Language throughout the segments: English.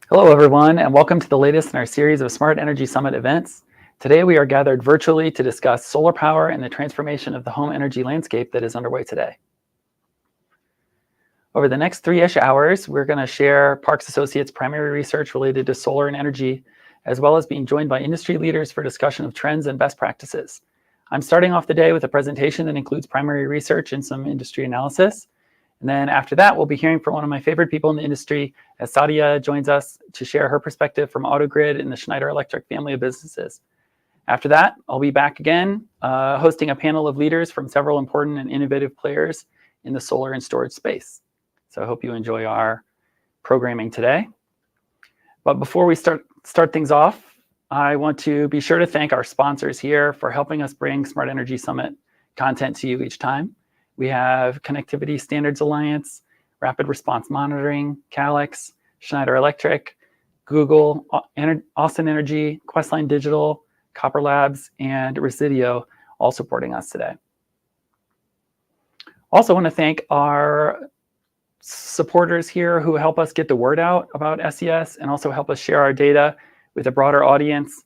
Hello, everyone, and welcome to the latest in our series of Smart Energy Summit events. Today, we are gathered virtually to discuss solar power and the transformation of the home energy landscape that is underway today. Over the next 3-ish hours, we're going to share Parks Associates' primary research related to solar and energy, as well as being joined by industry leaders for discussion of trends and best practices. I'm starting off the day with a presentation that includes primary research and some industry analysis. And then after that, we'll be hearing from one of my favorite people in the industry as Sadia joins us to share her perspective from AutoGrid and the Schneider Electric family of businesses. After that, I'll be back again, hosting a panel of leaders from several important and innovative players in the solar and storage space. So I hope you enjoy our programming today. But before we start things off, I want to be sure to thank our sponsors here for helping us bring Smart Energy Summit content to you each time. We have Connectivity Standards Alliance, Rapid Response Monitoring, Calix, Schneider Electric, Google, Austin Energy, Questline Digital, Copper Labs, and Residio, all supporting us today. Also want to thank our supporters here who help us get the word out about SES and also help us share our data with a broader audience.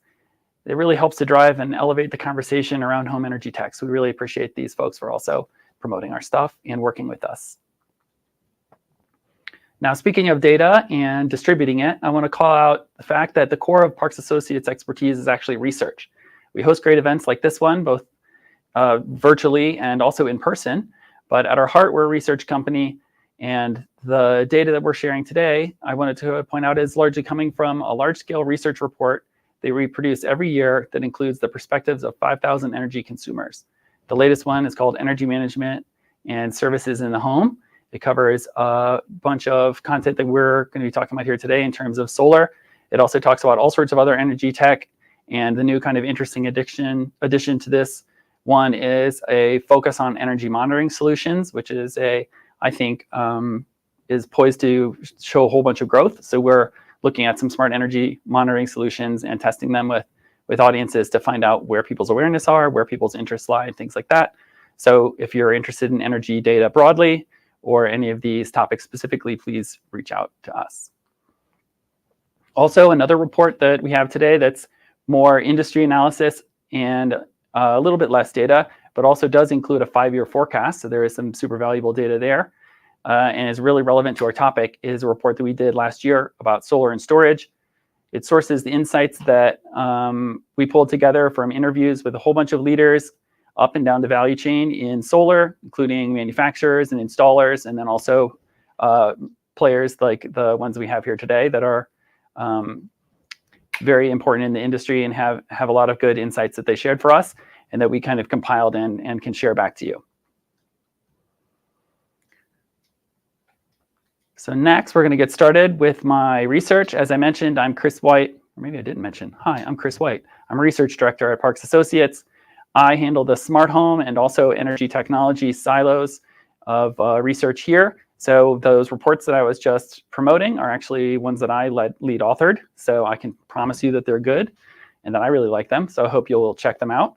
It really helps to drive and elevate the conversation around home energy tech. So we really appreciate these folks for also promoting our stuff and working with us. Now, speaking of data and distributing it, I want to call out the fact that the core of Parks Associates' expertise is actually research. We host great events like this one, both virtually and also in person. But at our heart, we're a research company. And the data that we're sharing today, I wanted to point out, is largely coming from a large-scale research report they reproduce every year that includes the perspectives of 5,000 energy consumers. The latest one is called Energy Management and Services in the Home. It covers a bunch of content that we're going to be talking about here today in terms of solar. It also talks about all sorts of other energy tech. And the new kind of interesting addition to this one is a focus on energy monitoring solutions, which is I think, is poised to show a whole bunch of growth. So we're looking at some smart energy monitoring solutions and testing them with audiences to find out where people's awareness are, where people's interests lie, and things like that. So if you're interested in energy data broadly or any of these topics specifically, please reach out to us. Also, another report that we have today that's more industry analysis and a little bit less data, but also does include a 5-year forecast. So there is some super valuable data there and is really relevant to our topic, is a report that we did last year about solar and storage. It sources the insights that we pulled together from interviews with a whole bunch of leaders up and down the value chain in solar, including manufacturers and installers, and then also players like the ones we have here today that are very important in the industry and have a lot of good insights that they shared for us and that we kind of compiled and can share back to you. So next, we're going to get started with my research. As I mentioned, I'm Chris White, or maybe I didn't mention. Hi, I'm Chris White. I'm a research director at Parks Associates. I handle the smart home and also energy technology silos of research here. So those reports that I was just promoting are actually ones that I lead authored. So I can promise you that they're good and that I really like them. So I hope you'll check them out.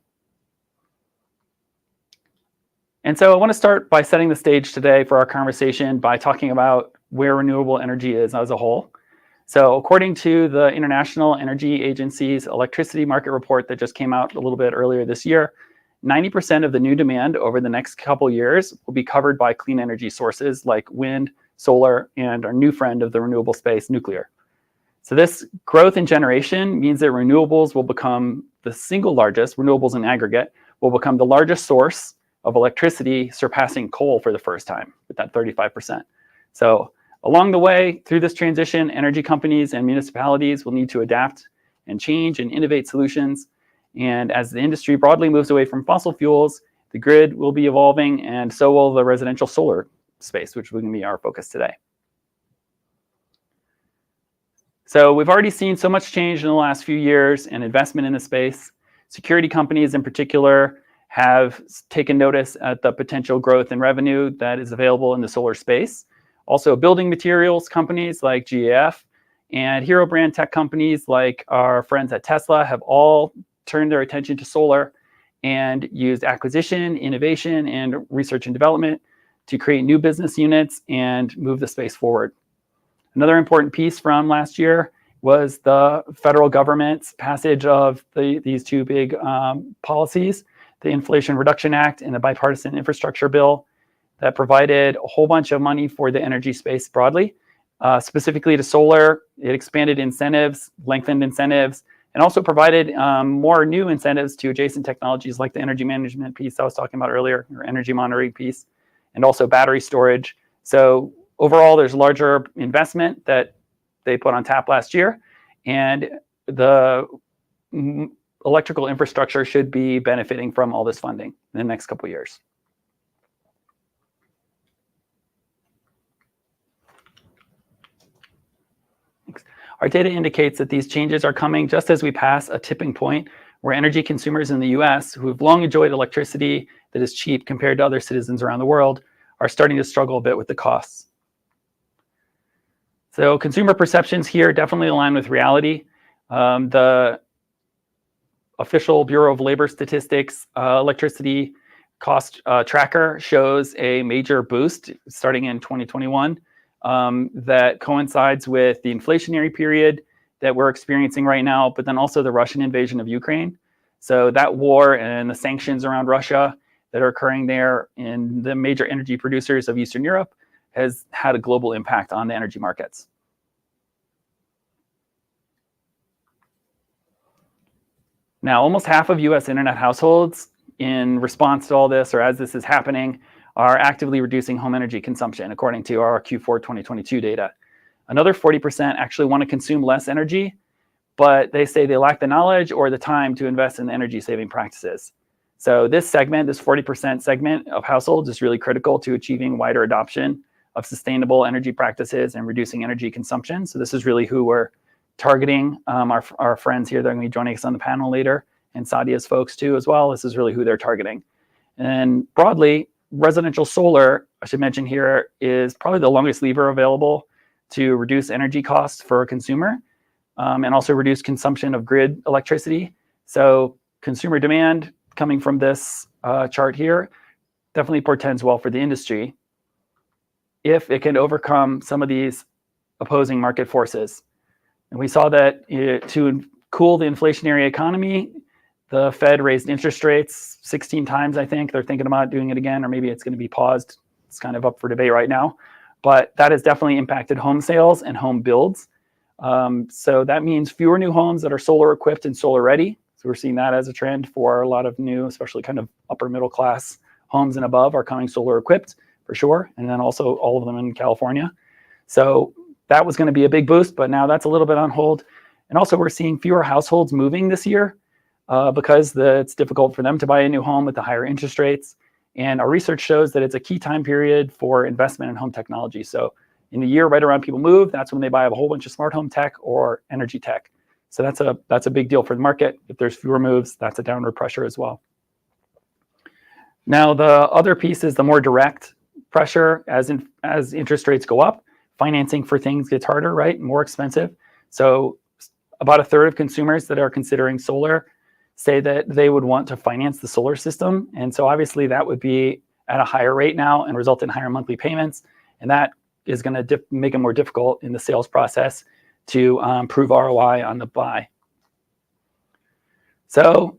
And so I want to start by setting the stage today for our conversation by talking about where renewable energy is as a whole. So according to the International Energy Agency's electricity market report that just came out a little bit earlier this year, 90% of the new demand over the next couple years will be covered by clean energy sources like wind, solar, and our new friend of the renewable space, nuclear. So this growth in generation means that renewables will become the single largest, renewables in aggregate, will become the largest source of electricity, surpassing coal for the first time with that 35%. So along the way, through this transition, energy companies and municipalities will need to adapt and change and innovate solutions. And as the industry broadly moves away from fossil fuels, the grid will be evolving, and so will the residential solar space, which will be our focus today. So we've already seen so much change in the last few years and investment in the space. Security companies in particular have taken notice at the potential growth in revenue that is available in the solar space. Also, building materials companies like GAF and hero brand tech companies like our friends at Tesla have all turned their attention to solar and used acquisition, innovation, and research and development to create new business units and move the space forward. Another important piece from last year was the federal government's passage of these two big policies, the Inflation Reduction Act and the Bipartisan Infrastructure Bill, that provided a whole bunch of money for the energy space broadly, specifically to solar. It expanded incentives, lengthened incentives, and also provided more new incentives to adjacent technologies like the energy management piece I was talking about earlier, or energy monitoring piece, and also battery storage. So overall, there's larger investment that they put on tap last year, and the electrical infrastructure should be benefiting from all this funding in the next couple of years. Our data indicates that these changes are coming just as we pass a tipping point where energy consumers in the US, who have long enjoyed electricity that is cheap compared to other citizens around the world, are starting to struggle a bit with the costs. So consumer perceptions here definitely align with reality. The official Bureau of Labor Statistics electricity cost tracker shows a major boost starting in 2021 that coincides with the inflationary period that we're experiencing right now, but then also the Russian invasion of Ukraine. So that war and the sanctions around Russia that are occurring there in the major energy producers of Eastern Europe has had a global impact on the energy markets. Now, almost half of US internet households, in response to all this, or as this is happening, are actively reducing home energy consumption, according to our Q4 2022 data. Another 40% actually want to consume less energy, but they say they lack the knowledge or the time to invest in energy saving practices. So this segment, this 40% segment of households, is really critical to achieving wider adoption of sustainable energy practices and reducing energy consumption. So this is really who we're targeting. Our friends here that are going to be joining us on the panel later, and Sadia's folks too as well. This is really who they're targeting. And broadly, residential solar, I should mention here, is probably the longest lever available to reduce energy costs for a consumer and also reduce consumption of grid electricity. So consumer demand coming from this chart here definitely portends well for the industry if it can overcome some of these opposing market forces. And we saw that to cool the inflationary economy, the Fed raised interest rates 16 times, I think. They're thinking about doing it again, or maybe it's going to be paused. It's kind of up for debate right now. But that has definitely impacted home sales and home builds. So that means fewer new homes that are solar equipped and solar ready. So we're seeing that as a trend for a lot of new, especially kind of upper middle class homes and above are coming solar equipped for sure. And then also all of them in California. So that was going to be a big boost, but now that's a little bit on hold. And also we're seeing fewer households moving this year because it's difficult for them to buy a new home with the higher interest rates. And our research shows that it's a key time period for investment in home technology. So in the year right around people move, that's when they buy a whole bunch of smart home tech or energy tech. So that's a big deal for the market. If there's fewer moves, that's a downward pressure as well. Now, the other piece is the more direct pressure as interest rates go up. Financing for things gets harder, right? More expensive. So about a third of consumers that are considering solar say that they would want to finance the solar system. And so obviously that would be at a higher rate now and result in higher monthly payments. And that is going to make it more difficult in the sales process to prove ROI on the buy. So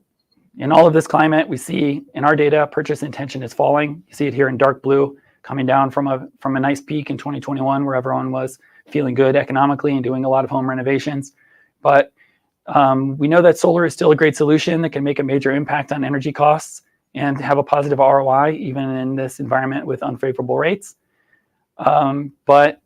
in all of this climate, we see in our data, purchase intention is falling. You see it here in dark blue, coming down from a nice peak in 2021 where everyone was feeling good economically and doing a lot of home renovations. But we know that solar is still a great solution that can make a major impact on energy costs and have a positive ROI even in this environment with unfavorable rates. But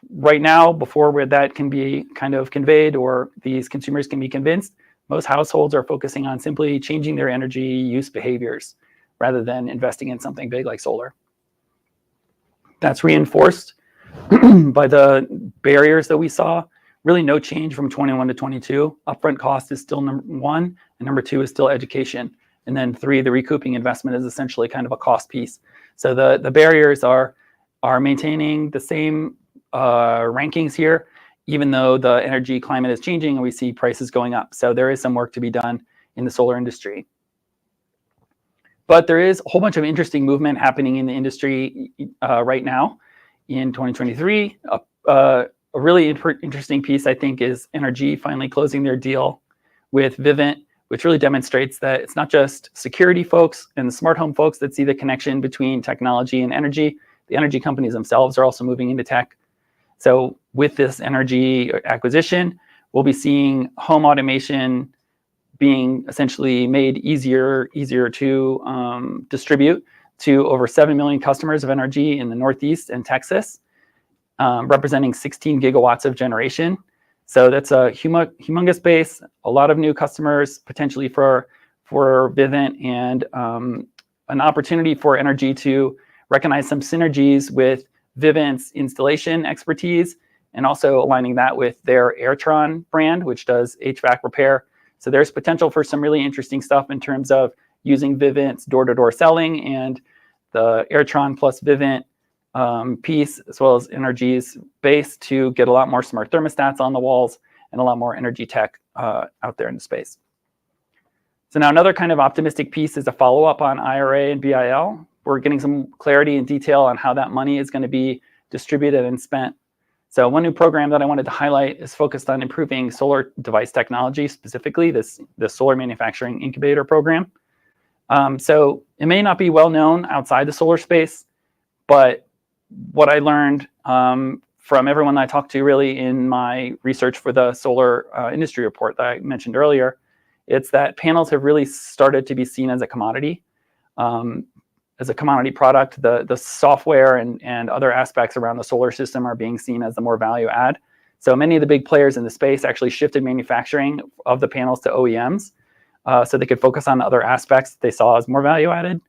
right now, before that can be kind of conveyed or these consumers can be convinced, most households are focusing on simply changing their energy use behaviors rather than investing in something big like solar. That's reinforced by the barriers that we saw. Really no change from 21 to 22. Upfront cost is still number one, and number two is still education. And then three, the recouping investment is essentially kind of a cost piece. So the barriers are maintaining the same rankings here, even though the energy climate is changing and we see prices going up. So there is some work to be done in the solar industry. But there is a whole bunch of interesting movement happening in the industry right now. In 2023, a really interesting piece, I think, is NRG finally closing their deal with Vivint, which really demonstrates that it's not just security folks and the smart home folks that see the connection between technology and energy. The energy companies themselves are also moving into tech. So with this NRG acquisition, we'll be seeing home automation being essentially made easier to distribute to over 7 million customers of NRG in the Northeast and Texas, representing 16 gigawatts of generation. So that's a humongous base, a lot of new customers potentially for Vivint, and an opportunity for NRG to recognize some synergies with Vivint's installation expertise, and also aligning that with their Airtron brand, which does HVAC repair. So there's potential for some really interesting stuff in terms of using Vivint's door-to-door selling and the Airtron plus Vivint piece, as well as NRG's base, to get a lot more smart thermostats on the walls and a lot more energy tech out there in the space. So now another kind of optimistic piece is a follow-up on IRA and BIL. We're getting some clarity and detail on how that money is going to be distributed and spent. So one new program that I wanted to highlight is focused on improving solar device technology, specifically the Solar Manufacturing Incubator Program. So it may not be well known outside the solar space, but what I learned from everyone that I talked to really in my research for the solar industry report that I mentioned earlier, it's that panels have really started to be seen as a commodity. As a commodity product, the software and other aspects around the solar system are being seen as the more value add. So many of the big players in the space actually shifted manufacturing of the panels to OEMs so they could focus on other aspects that they saw as more value added.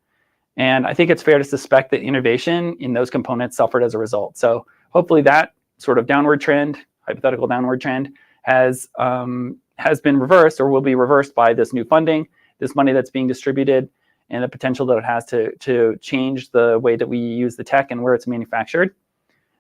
And I think it's fair to suspect that innovation in those components suffered as a result. So hopefully that sort of downward trend, hypothetical downward trend, has been reversed or will be reversed by this new funding, this money that's being distributed, and the potential that it has to change the way that we use the tech and where it's manufactured.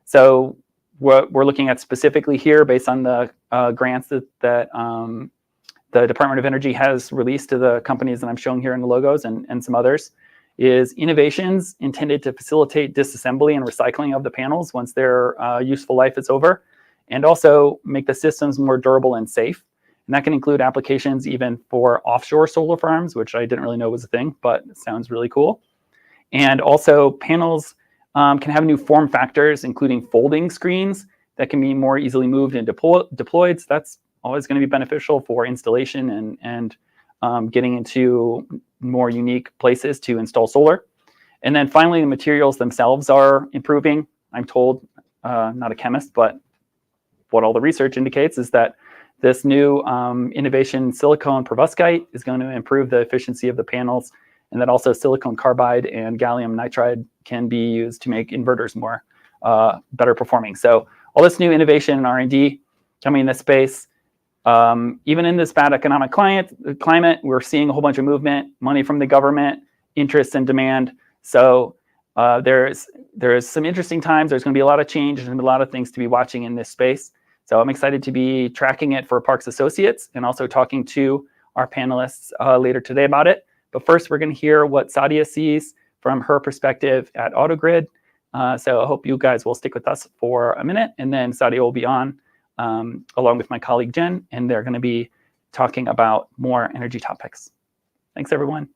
So what we're looking at specifically here, based on the grants that the Department of Energy has released to the companies that I'm showing here in the logos and some others, is innovations intended to facilitate disassembly and recycling of the panels once their useful life is over, and also make the systems more durable and safe. And that can include applications even for offshore solar farms, which I didn't really know was a thing, but it sounds really cool. And also panels can have new form factors, including folding screens that can be more easily moved and deployed. So that's always going to be beneficial for installation and getting into more unique places to install solar. And then finally, the materials themselves are improving. I'm told, not a chemist, but what all the research indicates is that this new innovation, silicone perovskite, is going to improve the efficiency of the panels, and that also silicone carbide and gallium nitride can be used to make inverters more better performing. So all this new innovation and R&D coming in this space, even in this bad economic climate, we're seeing a whole bunch of movement, money from the government, interest and demand. So there's some interesting times. There's going to be a lot of change and a lot of things to be watching in this space. So I'm excited to be tracking it for Parks Associates and also talking to our panelists later today about it. But first, we're going to hear what Sadia sees from her perspective at AutoGrid. So I hope you guys will stick with us for a minute, and then Sadia will be on along with my colleague Jen, and they're going to be talking about more energy topics. Thanks, everyone.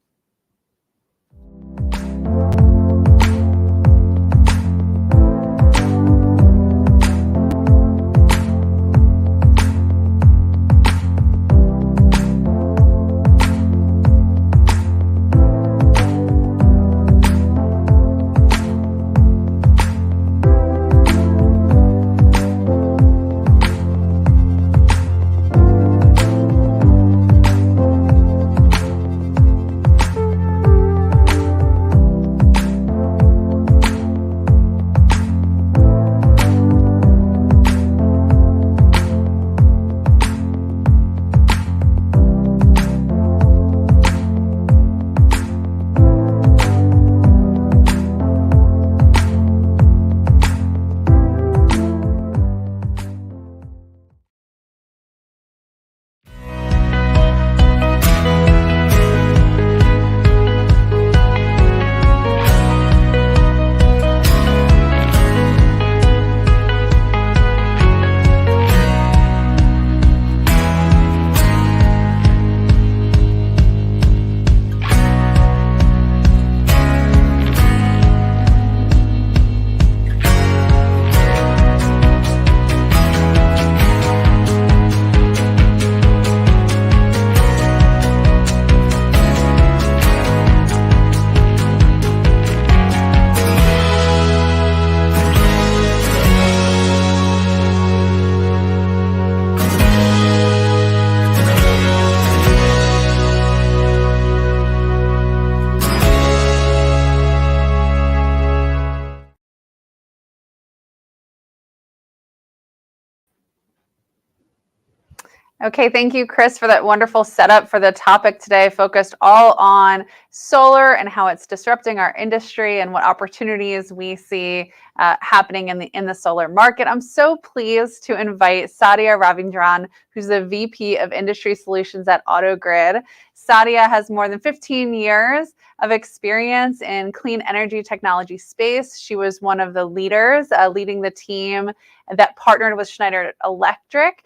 Okay, thank you, Chris, for that wonderful setup for the topic today, focused all on solar and how it's disrupting our industry and what opportunities we see happening in the solar market. I'm so pleased to invite Sadia Ravindran, who's the VP of Industry Solutions at AutoGrid. Sadia has more than 15 years of experience in clean energy technology space. She was one of the leaders leading the team that partnered with Schneider Electric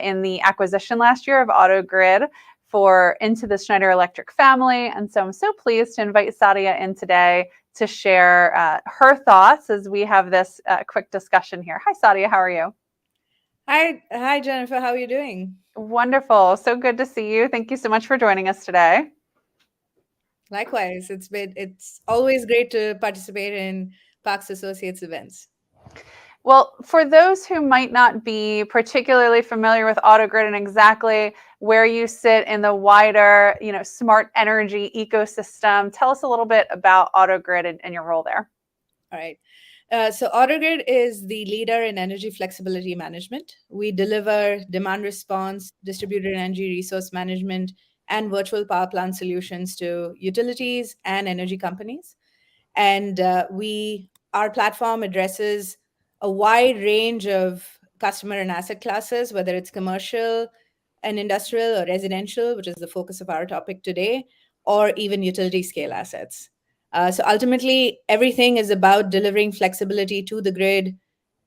in the acquisition last year of AutoGrid into the Schneider Electric family. And so I'm so pleased to invite Sadia in today to share her thoughts as we have this quick discussion here. Hi, Sadia. How are you? Hi, Jennifer. How are you doing? Wonderful. So good to see you. Thank you so much for joining us today. Likewise, it's always great to participate in Parks Associates events. Well, for those who might not be particularly familiar with AutoGrid and exactly where you sit in the wider, smart energy ecosystem, tell us a little bit about AutoGrid and your role there. All right. So AutoGrid is the leader in energy flexibility management. We deliver demand response, distributed energy resource management, and virtual power plant solutions to utilities and energy companies. And our platform addresses a wide range of customer and asset classes, whether it's commercial and industrial or residential, which is the focus of our topic today, or even utility scale assets. So ultimately, everything is about delivering flexibility to the grid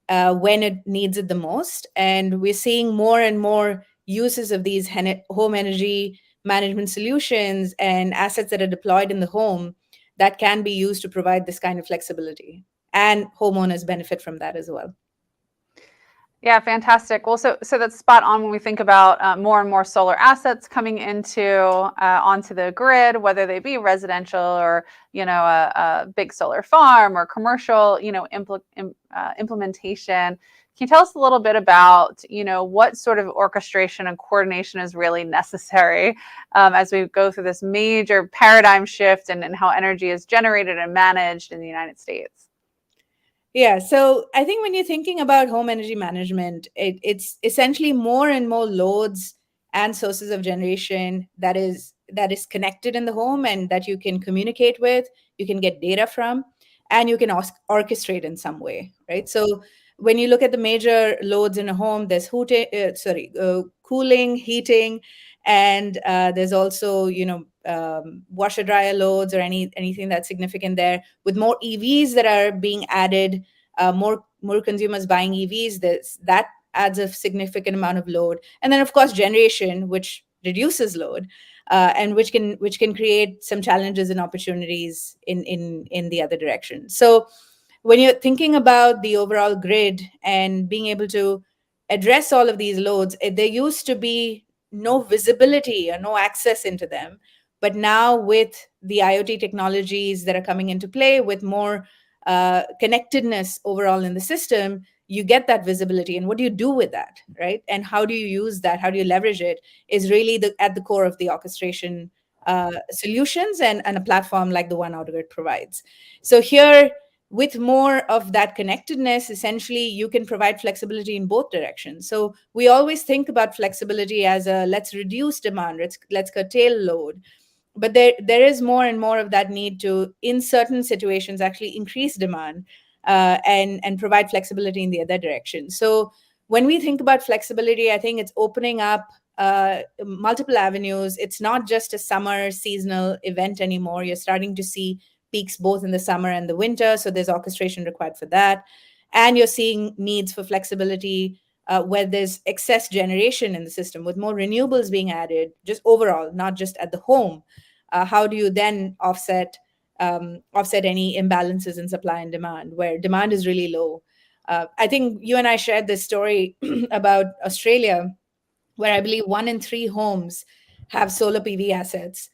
when it needs it the most. And we're seeing more and more uses of these home energy management solutions and assets that are deployed in the home that can be used to provide this kind of flexibility. And homeowners benefit from that as well. Yeah, fantastic. Well, so that's spot on when we think about more and more solar assets coming onto the grid, whether they be residential or a big solar farm or commercial implementation. Can you tell us a little bit about what sort of orchestration and coordination is really necessary as we go through this major paradigm shift and how energy is generated and managed in the United States? Yeah, so I think when you're thinking about home energy management, it's essentially more and more loads and sources of generation that is connected in the home and that you can communicate with, you can get data from, and you can orchestrate in some way, right? So when you look at the major loads in a home, there's cooling, heating, and there's also washer dryer loads or anything that's significant there. With more EVs that are being added, more consumers buying EVs, that adds a significant amount of load. And then of course generation, which reduces load, and which can create some challenges and opportunities in the other direction. So when you're thinking about the overall grid and being able to address all of these loads, there used to be no visibility or no access into them. But now, with the IoT technologies that are coming into play, with more connectedness overall in the system, you get that visibility. And what do you do with that, right? And how do you use that? How do you leverage it? Is really at the core of the orchestration solutions and a platform like the one AutoGrid provides. So here, with more of that connectedness, essentially you can provide flexibility in both directions. So we always think about flexibility as a let's reduce demand, let's curtail load. But there is more and more of that need to, in certain situations, actually increase demand and provide flexibility in the other direction. So when we think about flexibility, I think it's opening up multiple avenues. It's not just a summer seasonal event anymore. You're starting to see peaks both in the summer and the winter. So there's orchestration required for that. And you're seeing needs for flexibility where there's excess generation in the system with more renewables being added, just overall, not just at the home. How do you then offset any imbalances in supply and demand where demand is really low? I think you and I shared this story about Australia, where I believe 1 in 3 homes have solar PV assets.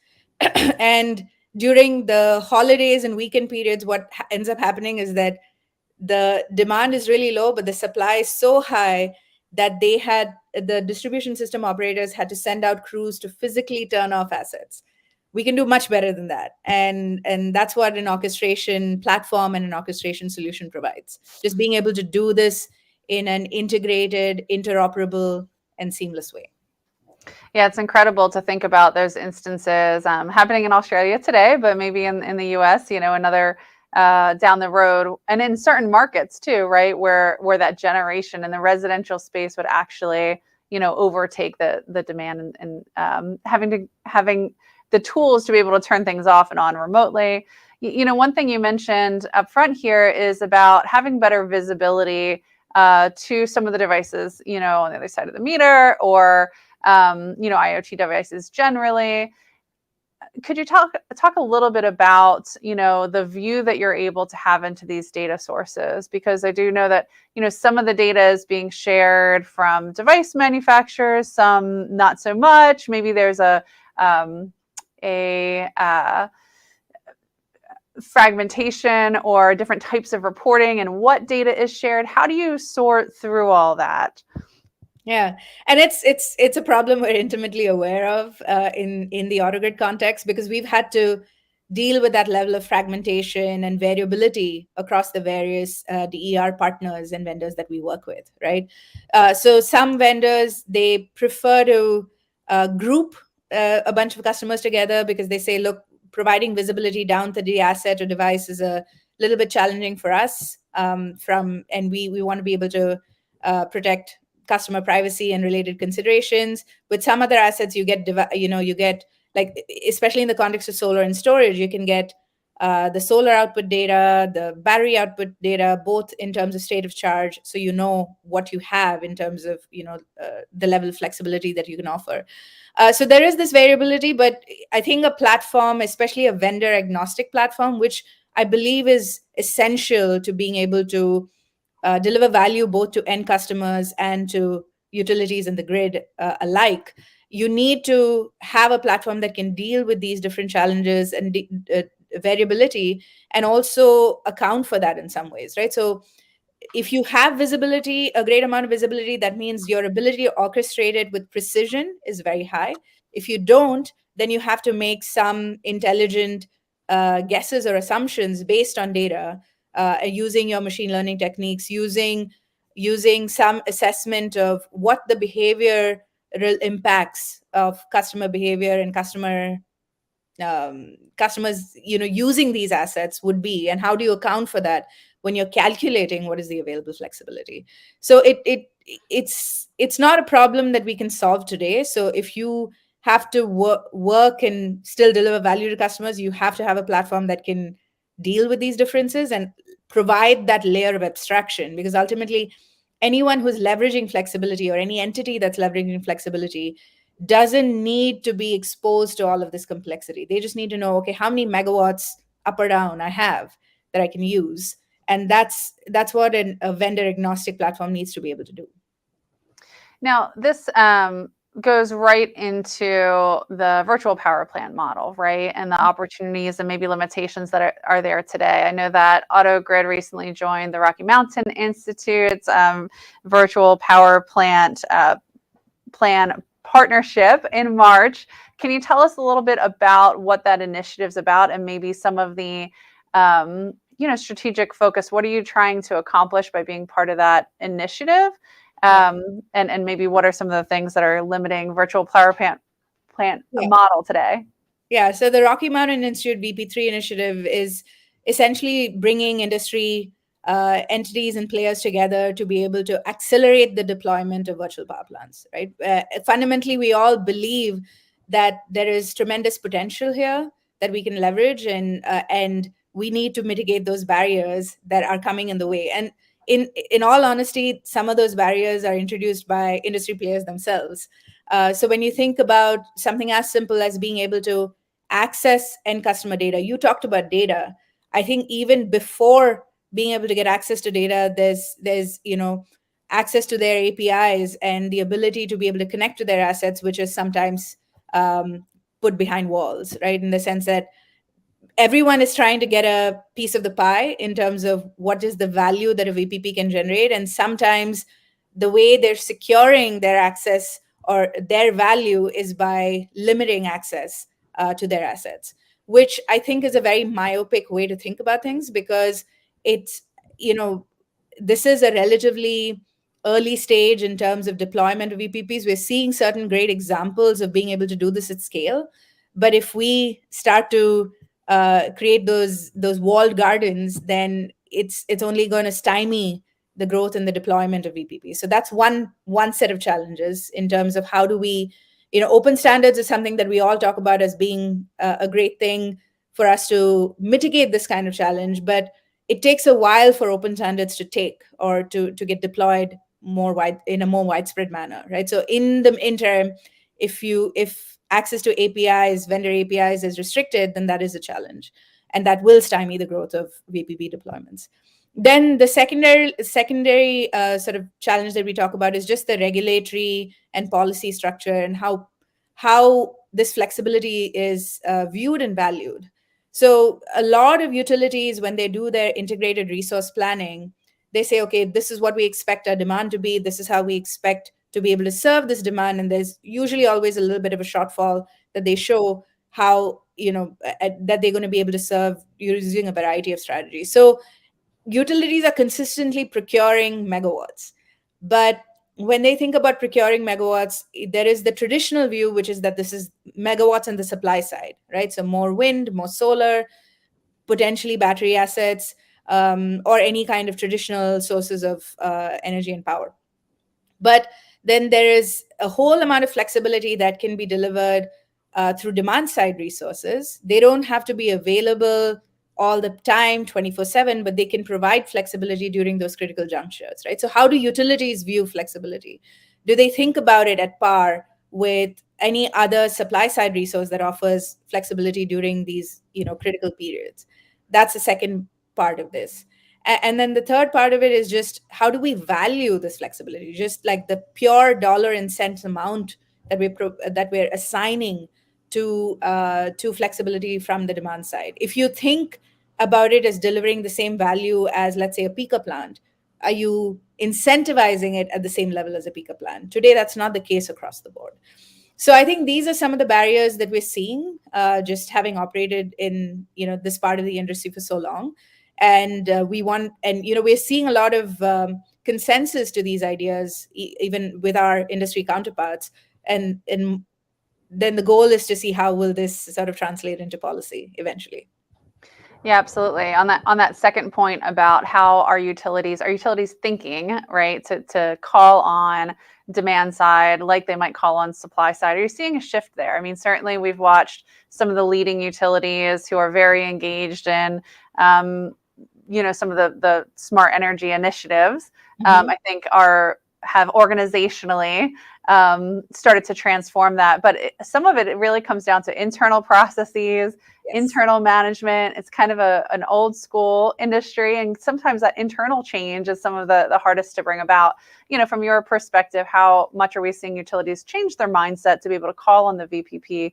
And during the holidays and weekend periods, what ends up happening is that the demand is really low, but the supply is so high that the distribution system operators had to send out crews to physically turn off assets. We can do much better than that. And that's what an orchestration platform and an orchestration solution provides. Just being able to do this in an integrated, interoperable, and seamless way. Yeah, it's incredible to think about those instances happening in Australia today, but maybe in the US, another down the road, and in certain markets too, right? Where that generation in the residential space would actually, overtake the demand, and having the tools to be able to turn things off and on remotely. One thing you mentioned up front here is about having better visibility to some of the devices, on the other side of the meter, or IoT devices generally. Could you talk a little bit about, the view that you're able to have into these data sources? Because I do know that, some of the data is being shared from device manufacturers, some not so much. Maybe there's a fragmentation or different types of reporting and what data is shared. How do you sort through all that? Yeah, and it's a problem we're intimately aware of in the AutoGrid context, because we've had to deal with that level of fragmentation and variability across the various DER partners and vendors that we work with, right? So some vendors, they prefer to group a bunch of customers together because they say, look, providing visibility down to the asset or device is a little bit challenging for us. And we want to be able to protect customer privacy and related considerations. With some other assets, you get like, especially in the context of solar and storage, you can get the solar output data, the battery output data, both in terms of state of charge, so you know what you have in terms of the level of flexibility that you can offer. So there is this variability, but I think a platform, especially a vendor agnostic platform, which I believe is essential to being able to deliver value both to end customers and to utilities and the grid alike. You need to have a platform that can deal with these different challenges and variability, and also account for that in some ways, right? So if you have visibility, a great amount of visibility, that means your ability to orchestrate it with precision is very high. If you don't, then you have to make some intelligent guesses or assumptions based on data, using your machine learning techniques, using some assessment of what the behavioral impacts of customer behavior and customers using these assets would be, and how do you account for that when you're calculating what is the available flexibility. So it's not a problem that we can solve today. So if you have to work and still deliver value to customers, you have to have a platform that can deal with these differences and provide that layer of abstraction, because ultimately anyone who's leveraging flexibility, or any entity that's leveraging flexibility, doesn't need to be exposed to all of this complexity. They just need to know, okay, how many megawatts up or down I have that I can use. And that's what a vendor agnostic platform needs to be able to do. Now, this goes right into the virtual power plant model, right? And the opportunities and maybe limitations that are there today. I know that AutoGrid recently joined the Rocky Mountain Institute's virtual power plant plan partnership in March. Can you tell us a little bit about what that initiative's about, and maybe some of the strategic focus? What are you trying to accomplish by being part of that initiative? And maybe what are some of the things that are limiting virtual power plant model today? Yeah, so the Rocky Mountain Institute VP3 initiative is essentially bringing industry entities and players together to be able to accelerate the deployment of virtual power plants, right? Fundamentally, we all believe that there is tremendous potential here that we can leverage, and we need to mitigate those barriers that are coming in the way. And in all honesty, some of those barriers are introduced by industry players themselves. So when you think about something as simple as being able to access end customer data, you talked about data. I think even before being able to get access to data, there's access to their APIs and the ability to be able to connect to their assets, which is sometimes put behind walls, right? In the sense that everyone is trying to get a piece of the pie in terms of what is the value that a VPP can generate. And sometimes the way they're securing their access or their value is by limiting access to their assets, which I think is a very myopic way to think about things, because it's, this is a relatively early stage in terms of deployment of VPPs. We're seeing certain great examples of being able to do this at scale. But if we start to create those walled gardens, then it's only going to stymie the growth and the deployment of VPPs. So that's one set of challenges in terms of how do we, open standards is something that we all talk about as being a great thing for us to mitigate this kind of challenge, but it takes a while for open standards to take or to get deployed in a more widespread manner, right? So in the interim, if access to APIs, vendor APIs is restricted, then that is a challenge, and that will stymie the growth of VPP deployments. Then the secondary sort of challenge that we talk about is just the regulatory and policy structure and how this flexibility is viewed and valued. So a lot of utilities, when they do their integrated resource planning, they say, okay, this is what we expect our demand to be. This is how we expect to be able to serve this demand. And there's usually always a little bit of a shortfall that they show how, that they're going to be able to serve using a variety of strategies. So utilities are consistently procuring megawatts. But when they think about procuring megawatts, there is the traditional view, which is that this is megawatts on the supply side, right? So more wind, more solar, potentially battery assets, or any kind of traditional sources of energy and power. But then there is a whole amount of flexibility that can be delivered through demand side resources. They don't have to be available all the time 24/7, but they can provide flexibility during those critical junctures, right? So how do utilities view flexibility? Do they think about it at par with any other supply side resource that offers flexibility during these, critical periods? That's the second part of this. And then the third part of it is just how do we value this flexibility? Just like the pure dollar and cents amount that we're assigning to flexibility from the demand side. If you think about it as delivering the same value as, let's say, a peaker plant, are you incentivizing it at the same level as a peaker plant? Today, that's not the case across the board. So I think these are some of the barriers that we're seeing, just having operated in this part of the industry for so long, and we're seeing a lot of consensus to these ideas, even with our industry counterparts, and then the goal is to see how will this sort of translate into policy eventually. Yeah, absolutely. On that second point about how are utilities thinking, right, to call on demand side like they might call on supply side? Are you seeing a shift there? I mean, certainly we've watched some of the leading utilities who are very engaged in some of the smart energy initiatives. I think have organizationally started to transform that. But some of it really comes down to internal processes, internal management. It's kind of an old school industry. And sometimes that internal change is some of the hardest to bring about. From your perspective, how much are we seeing utilities change their mindset to be able to call on the VPP,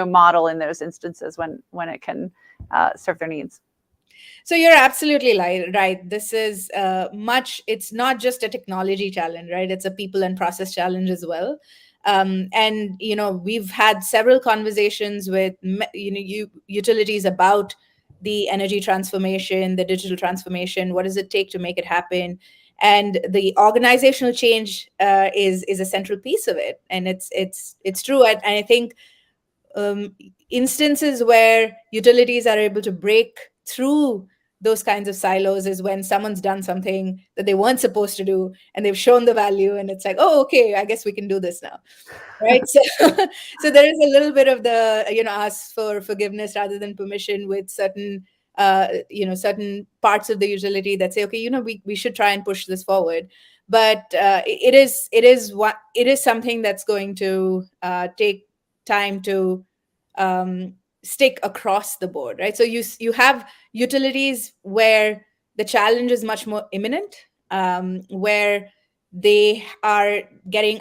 model in those instances when it can serve their needs? So you're absolutely right. This is it's not just a technology challenge, right? It's a people and process challenge as well. And we've had several conversations with utilities about the energy transformation, the digital transformation. What does it take to make it happen? And the organizational change is a central piece of it. And it's true. And I think instances where utilities are able to break through those kinds of silos is when someone's done something that they weren't supposed to do and they've shown the value, and it's like, oh, okay, I guess we can do this now, right? So there is a little bit of the ask for forgiveness rather than permission with certain certain parts of the utility that say, okay, we should try and push this forward. But it is something that's going to take time to stick across the board, right? So you have utilities where the challenge is much more imminent, where they are getting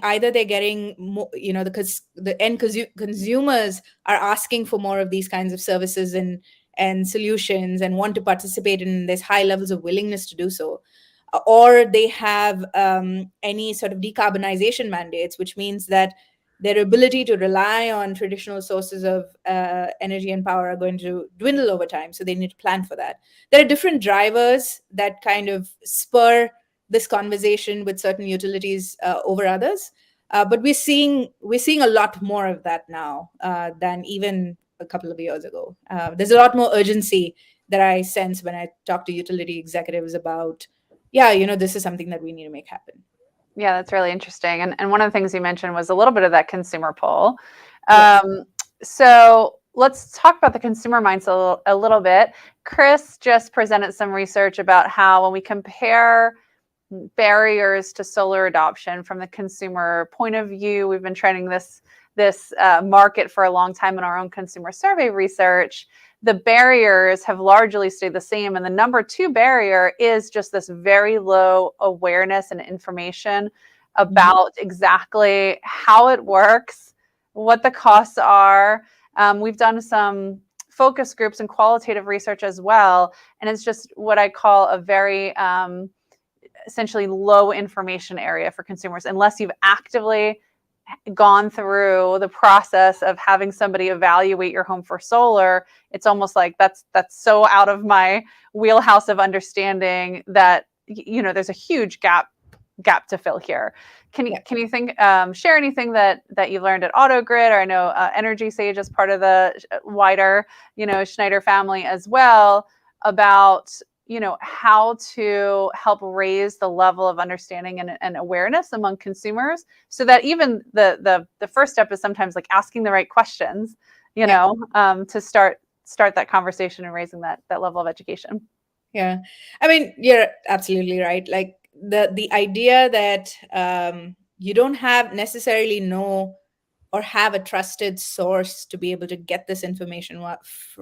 more, the end consumers are asking for more of these kinds of services and solutions and want to participate, and there's high levels of willingness to do so. Or they have any sort of decarbonization mandates, which means that their ability to rely on traditional sources of energy and power are going to dwindle over time. So they need to plan for that. There are different drivers that kind of spur this conversation with certain utilities over others. But we're seeing a lot more of that now than even a couple of years ago. There's a lot more urgency that I sense when I talk to utility executives about, yeah, this is something that we need to make happen. Yeah, that's really interesting. And one of the things you mentioned was a little bit of that consumer pull. Yes. So let's talk about the consumer mindset a little bit. Chris just presented some research about how when we compare barriers to solar adoption from the consumer point of view, we've been trending this market for a long time in our own consumer survey research. The barriers have largely stayed the same. And the number 2 barrier is just this very low awareness and information about exactly how it works, what the costs are. We've done some focus groups and qualitative research as well. And it's just what I call a very essentially low information area for consumers, unless you've actively gone through the process of having somebody evaluate your home for solar. It's almost like that's so out of my wheelhouse of understanding that there's a huge gap to fill here. Can you think share anything that you learned at AutoGrid, or I know Energy Sage as part of the wider Schneider family as well, about how to help raise the level of understanding and awareness among consumers, so that even the first step is sometimes like asking the right questions, to start that conversation and raising that level of education. Yeah. I mean, you're absolutely right. Like the idea that you don't have necessarily know or have a trusted source to be able to get this information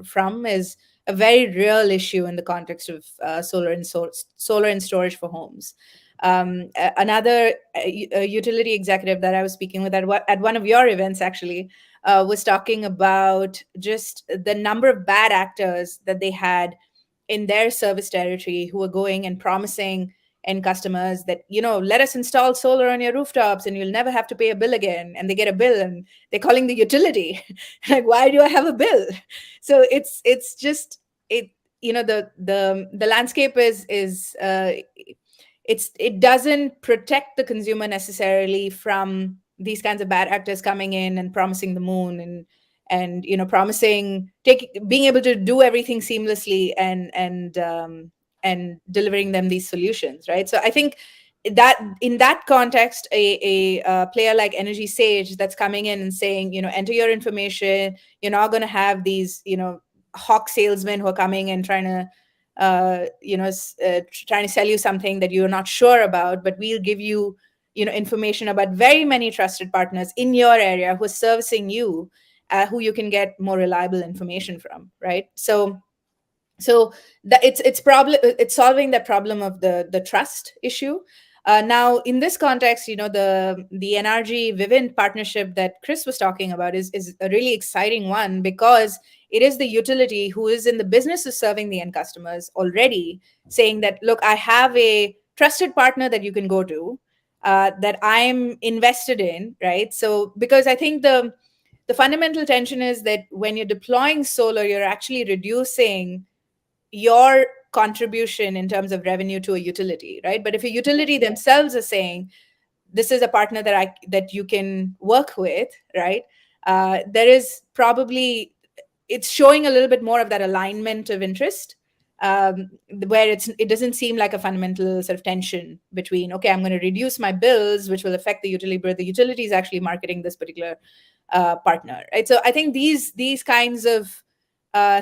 from is a very real issue in the context of solar and storage for homes. Another utility executive that I was speaking with at one of your events actually was talking about just the number of bad actors that they had in their service territory who were going and promising end customers that, let us install solar on your rooftops and you'll never have to pay a bill again. And they get a bill and they're calling the utility. Like, why do I have a bill? So it's just the landscape is it doesn't protect the consumer necessarily from these kinds of bad actors coming in and promising the moon and promising being able to do everything seamlessly and delivering them these solutions, right? So I think that in that context, a player like Energy Sage that's coming in and saying, enter your information, you're not going to have these hawk salesmen who are coming and trying to trying to sell you something that you're not sure about, but we'll give you information about very many trusted partners in your area who are servicing you, who you can get more reliable information from, right? So that it's solving that problem of the trust issue. Now, in this context, the NRG Vivint partnership that Chris was talking about is a really exciting one, because it is the utility who is in the business of serving the end customers already saying that, look, I have a trusted partner that you can go to, that I'm invested in, right? So because I think the fundamental tension is that when you're deploying solar, you're actually reducing your contribution in terms of revenue to a utility, right? But if a utility themselves are saying, this is a partner that you can work with, right? There is probably, it's showing a little bit more of that alignment of interest, where it doesn't seem like a fundamental sort of tension between, okay, I'm going to reduce my bills, which will affect the utility, but the utility is actually marketing this particular partner, right? So I think these kinds of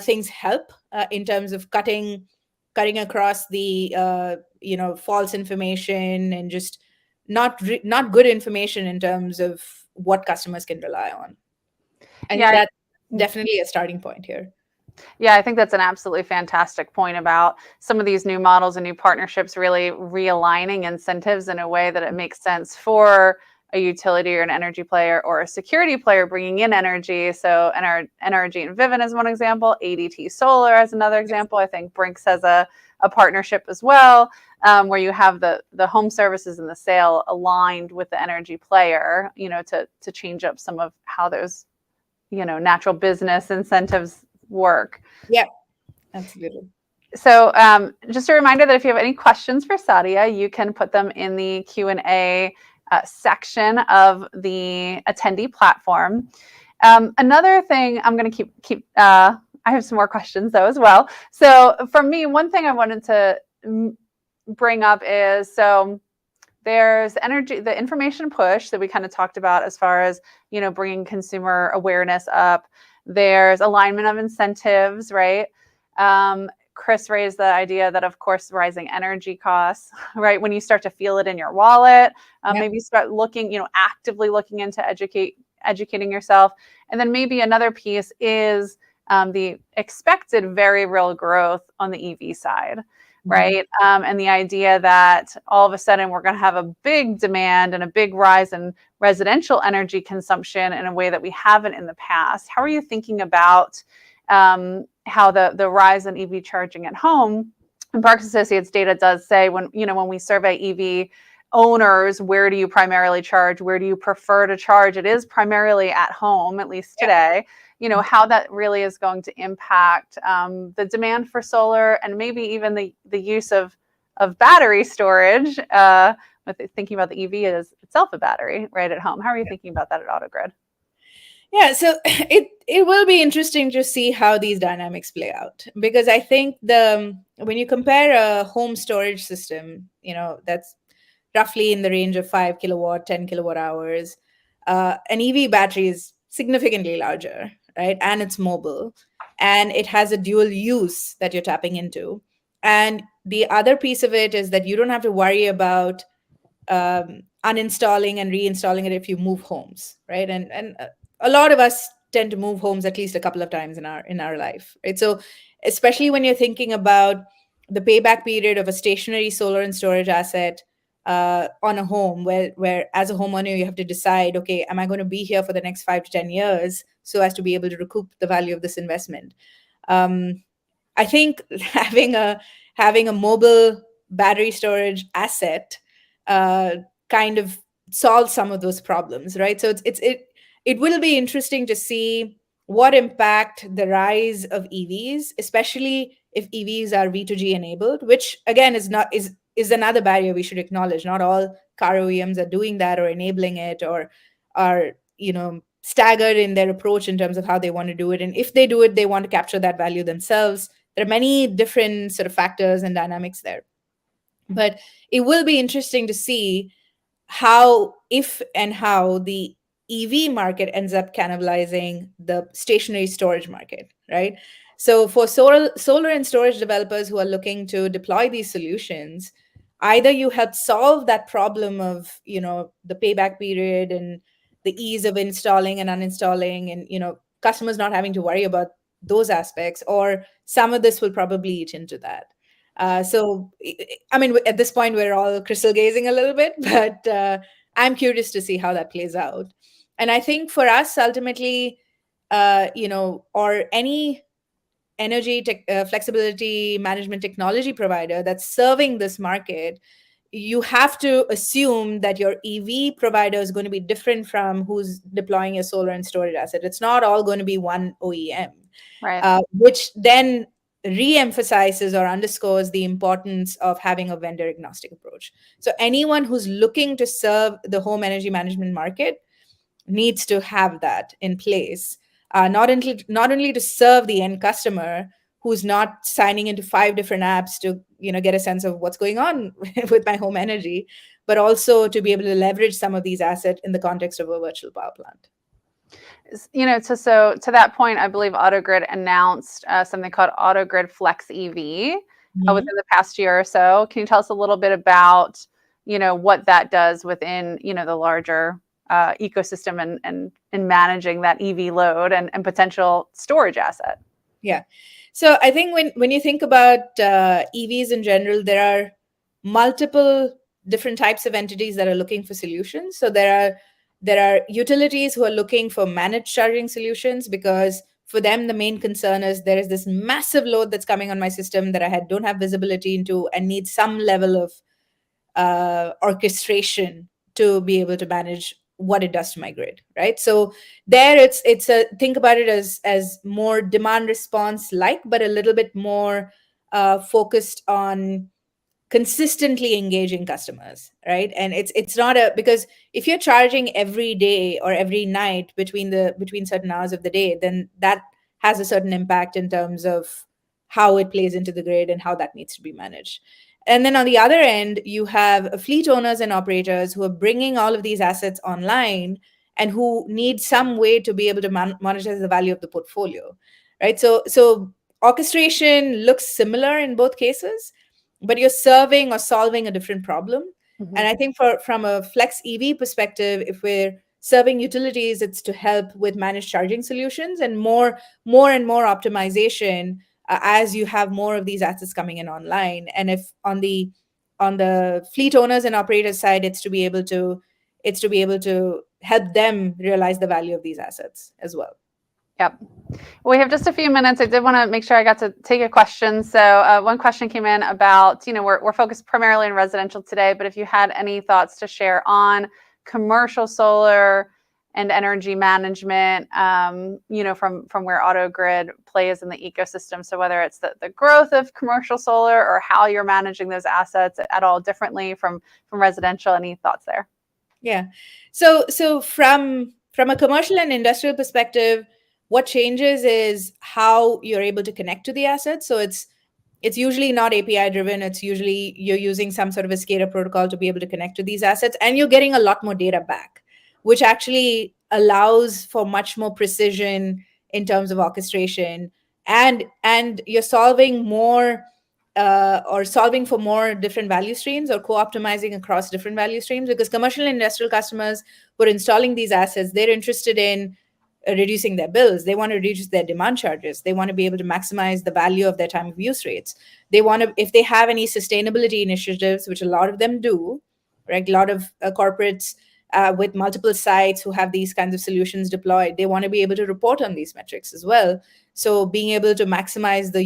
things help in terms of cutting across the false information and just not good information in terms of what customers can rely on. I think that's definitely a starting point here. Yeah, I think that's an absolutely fantastic point about some of these new models and new partnerships really realigning incentives in a way that it makes sense for a utility or an energy player or a security player bringing in energy. So NRG and Vivint is one example, ADT Solar as another example. I think Brinks has a partnership as well, where you have the home services and the sale aligned with the energy player, to change up some of how those, natural business incentives work. Yeah, absolutely. So just a reminder that if you have any questions for Sadia, you can put them in the Q&A section of the attendee platform. Another thing I'm going to keep I have some more questions though as well. So for me, one thing I wanted to bring up is, so there's energy, the information push that we kind of talked about as far as, bringing consumer awareness up. There's alignment of incentives, right? Chris raised the idea that, of course, rising energy costs, right? When you start to feel it in your wallet, maybe start looking, actively looking into educating yourself. And then maybe another piece is the expected very real growth on the EV side, right? And the idea that all of a sudden we're going to have a big demand and a big rise in residential energy consumption in a way that we haven't in the past. How are you thinking about how the rise in EV charging at home? And Parks Associates data does say, when we survey EV owners, where do you primarily charge? Where do you prefer to charge? It is primarily at home, at least today. How that really is going to impact the demand for solar, and maybe even the use of battery storage, with thinking about the EV as itself a battery right at home. How are you thinking about that at AutoGrid? Yeah, so it will be interesting to see how these dynamics play out, because I think when you compare a home storage system, that's roughly in the range of 5 kilowatt, 10 kilowatt hours, an EV battery is significantly larger, right? And it's mobile, and it has a dual use that you're tapping into. And the other piece of it is that you don't have to worry about uninstalling and reinstalling it if you move homes, right? And a lot of us tend to move homes at least a couple of times in our life, right? So especially when you're thinking about the payback period of a stationary solar and storage asset on a home, where as a homeowner you have to decide, okay, am I going to be here for the next 5 to 10 years so as to be able to recoup the value of this investment? I think having a mobile battery storage asset kind of solve some of those problems, right? So it will be interesting to see what impact the rise of EVs, especially if EVs are V2G enabled, which again is another barrier we should acknowledge. Not all car OEMs are doing that or enabling it, or are staggered in their approach in terms of how they want to do it. And if they do it, they want to capture that value themselves. There are many different sort of factors and dynamics there. But it will be interesting to see if and how the EV market ends up cannibalizing the stationary storage market, right? So for solar and storage developers who are looking to deploy these solutions, either you help solve that problem of, the payback period and the ease of installing and uninstalling, and, customers not having to worry about those aspects, or some of this will probably eat into that. So, I mean, at this point, we're all crystal gazing a little bit, but I'm curious to see how that plays out. And I think for us, ultimately, or any flexibility management technology provider that's serving this market, you have to assume that your EV provider is going to be different from who's deploying a solar and storage asset. It's not all going to be one OEM, Right. which then re-emphasizes or underscores the importance of having a vendor agnostic approach. So anyone who's looking to serve the home energy management market needs to have that in place, not only to serve the end customer who's not signing into 5 different apps to get a sense of what's going on with my home energy, but also to be able to leverage some of these assets in the context of a virtual power plant. So to that point, I believe AutoGrid announced something called AutoGrid Flex EV within the past year or so. Can you tell us a little bit about what that does within the larger ecosystem and managing that EV load and potential storage asset? Yeah. So I think when you think about EVs in general, there are multiple different types of entities that are looking for solutions. So there are utilities who are looking for managed charging solutions, because for them the main concern is there is this massive load that's coming on my system that I don't have visibility into and need some level of orchestration to be able to manage what it does to my grid, right? So there it's a think about it as more demand response like, but a little bit more focused on consistently engaging customers, right? And it's not a, because if you're charging every day or every night between certain hours of the day, then that has a certain impact in terms of how it plays into the grid and how that needs to be managed. And then on the other end, you have fleet owners and operators who are bringing all of these assets online and who need some way to be able to monetize the value of the portfolio, right? So orchestration looks similar in both cases, but you're serving or solving a different problem. Mhm. And I think from a flex EV perspective, if we're serving utilities, it's to help with managed charging solutions and more and more optimization as you have more of these assets coming in online. And if on the fleet owners and operators side, it's to be able to help them realize the value of these assets as well. Yep. We have just a few minutes. I did want to make sure I got to take a question. So one question came in about, we're focused primarily on residential today, but if you had any thoughts to share on commercial solar and energy management, from where AutoGrid plays in the ecosystem. So whether it's the growth of commercial solar or how you're managing those assets at all differently from residential, any thoughts there? Yeah. So from a commercial and industrial perspective, what changes is how you're able to connect to the assets. So it's usually not API driven. It's usually you're using some sort of a SCADA protocol to be able to connect to these assets, and you're getting a lot more data back, which actually allows for much more precision in terms of orchestration, and you're solving more or solving for more different value streams or co-optimizing across different value streams, because commercial and industrial customers who are installing these assets, they're interested in reducing their bills. They want to reduce their demand charges. They want to be able to maximize the value of their time of use rates. They want to, if they have any sustainability initiatives, which a lot of them do, right? A lot of corporates with multiple sites who have these kinds of solutions deployed, they want to be able to report on these metrics as well. So being able to maximize the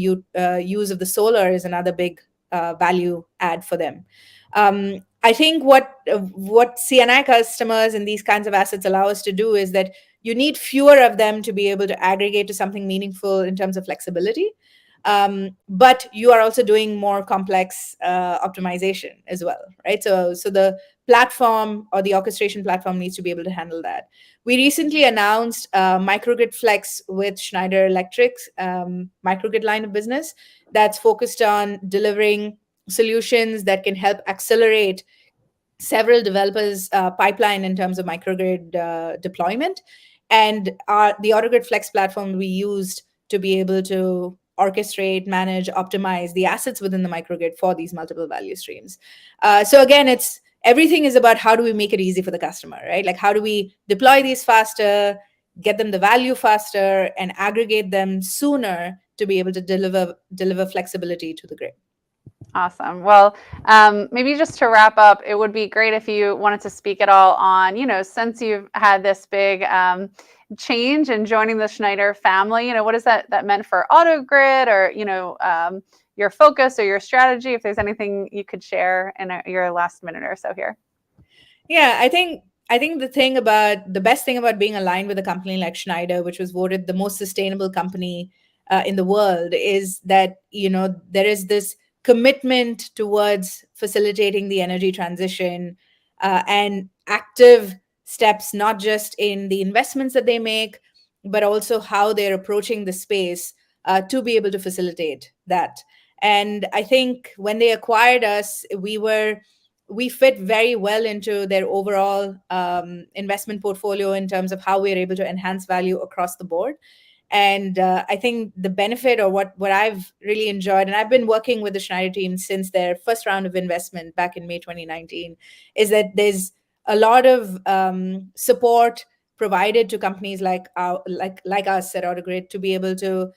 use of the solar is another big value add for them. I think what CNI customers and these kinds of assets allow us to do is that you need fewer of them to be able to aggregate to something meaningful in terms of flexibility. But you are also doing more complex optimization as well, right? So the platform or the orchestration platform needs to be able to handle that. We recently announced Microgrid Flex with Schneider Electric's microgrid line of business that's focused on delivering solutions that can help accelerate several developers' pipeline in terms of microgrid deployment. And the AutoGrid Flex platform we used to be able to orchestrate, manage, optimize the assets within the microgrid for these multiple value streams. So again, it's everything is about how do we make it easy for the customer, right? Like how do we deploy these faster, get them the value faster, and aggregate them sooner to be able to deliver flexibility to the grid. Awesome. Well, maybe just to wrap up, it would be great if you wanted to speak at all on, since you've had this big change in joining the Schneider family, what has that meant for AutoGrid, or, your focus or your strategy, if there's anything you could share in your last minute or so here. Yeah, I think the best thing about being aligned with a company like Schneider, which was voted the most sustainable company in the world, is that there is this commitment towards facilitating the energy transition and active steps, not just in the investments that they make, but also how they're approaching the space to be able to facilitate that. And I think when they acquired us, we fit very well into their overall investment portfolio in terms of how we're able to enhance value across the board. And I think the benefit, or what I've really enjoyed, and I've been working with the Schneider team since their first round of investment back in May 2019, is that there's a lot of support provided to companies like us at AutoGrid to be able to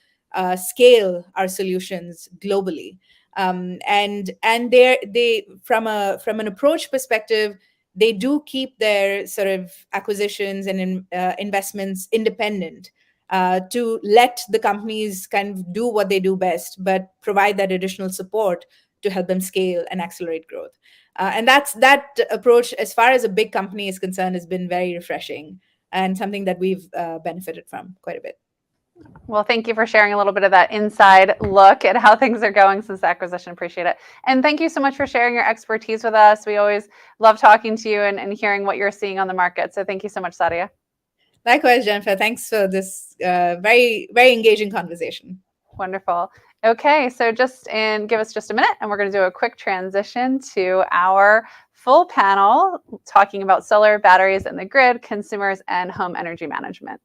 scale our solutions globally. And they from an approach perspective, they do keep their sort of acquisitions and investments independent to let the companies kind of do what they do best, but provide that additional support to help them scale and accelerate growth. And that approach, as far as a big company is concerned, has been very refreshing and something that we've benefited from quite a bit. Well, thank you for sharing a little bit of that inside look at how things are going since the acquisition. Appreciate it. And thank you so much for sharing your expertise with us. We always love talking to you and hearing what you're seeing on the market. So thank you so much, Sadia. Likewise, Jennifer. Thanks for this very, very engaging conversation. Wonderful. Okay, so give us just a minute and we're going to do a quick transition to our full panel talking about solar, batteries, and the grid, consumers, and home energy management.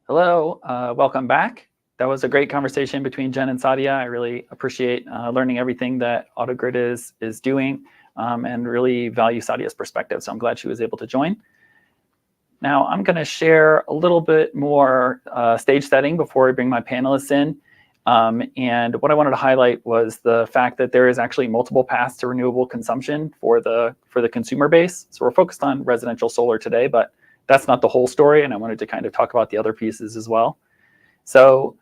Hello, welcome back. That was a great conversation between Jen and Sadia. I really appreciate learning everything that AutoGrid is doing and really value Sadia's perspective. So I'm glad she was able to join. Now I'm going to share a little bit more stage setting before we bring my panelists in. And what I wanted to highlight was the fact that there is actually multiple paths to renewable consumption for the consumer base. So we're focused on residential solar today, but that's not the whole story. And I wanted to kind of talk about the other pieces as well. So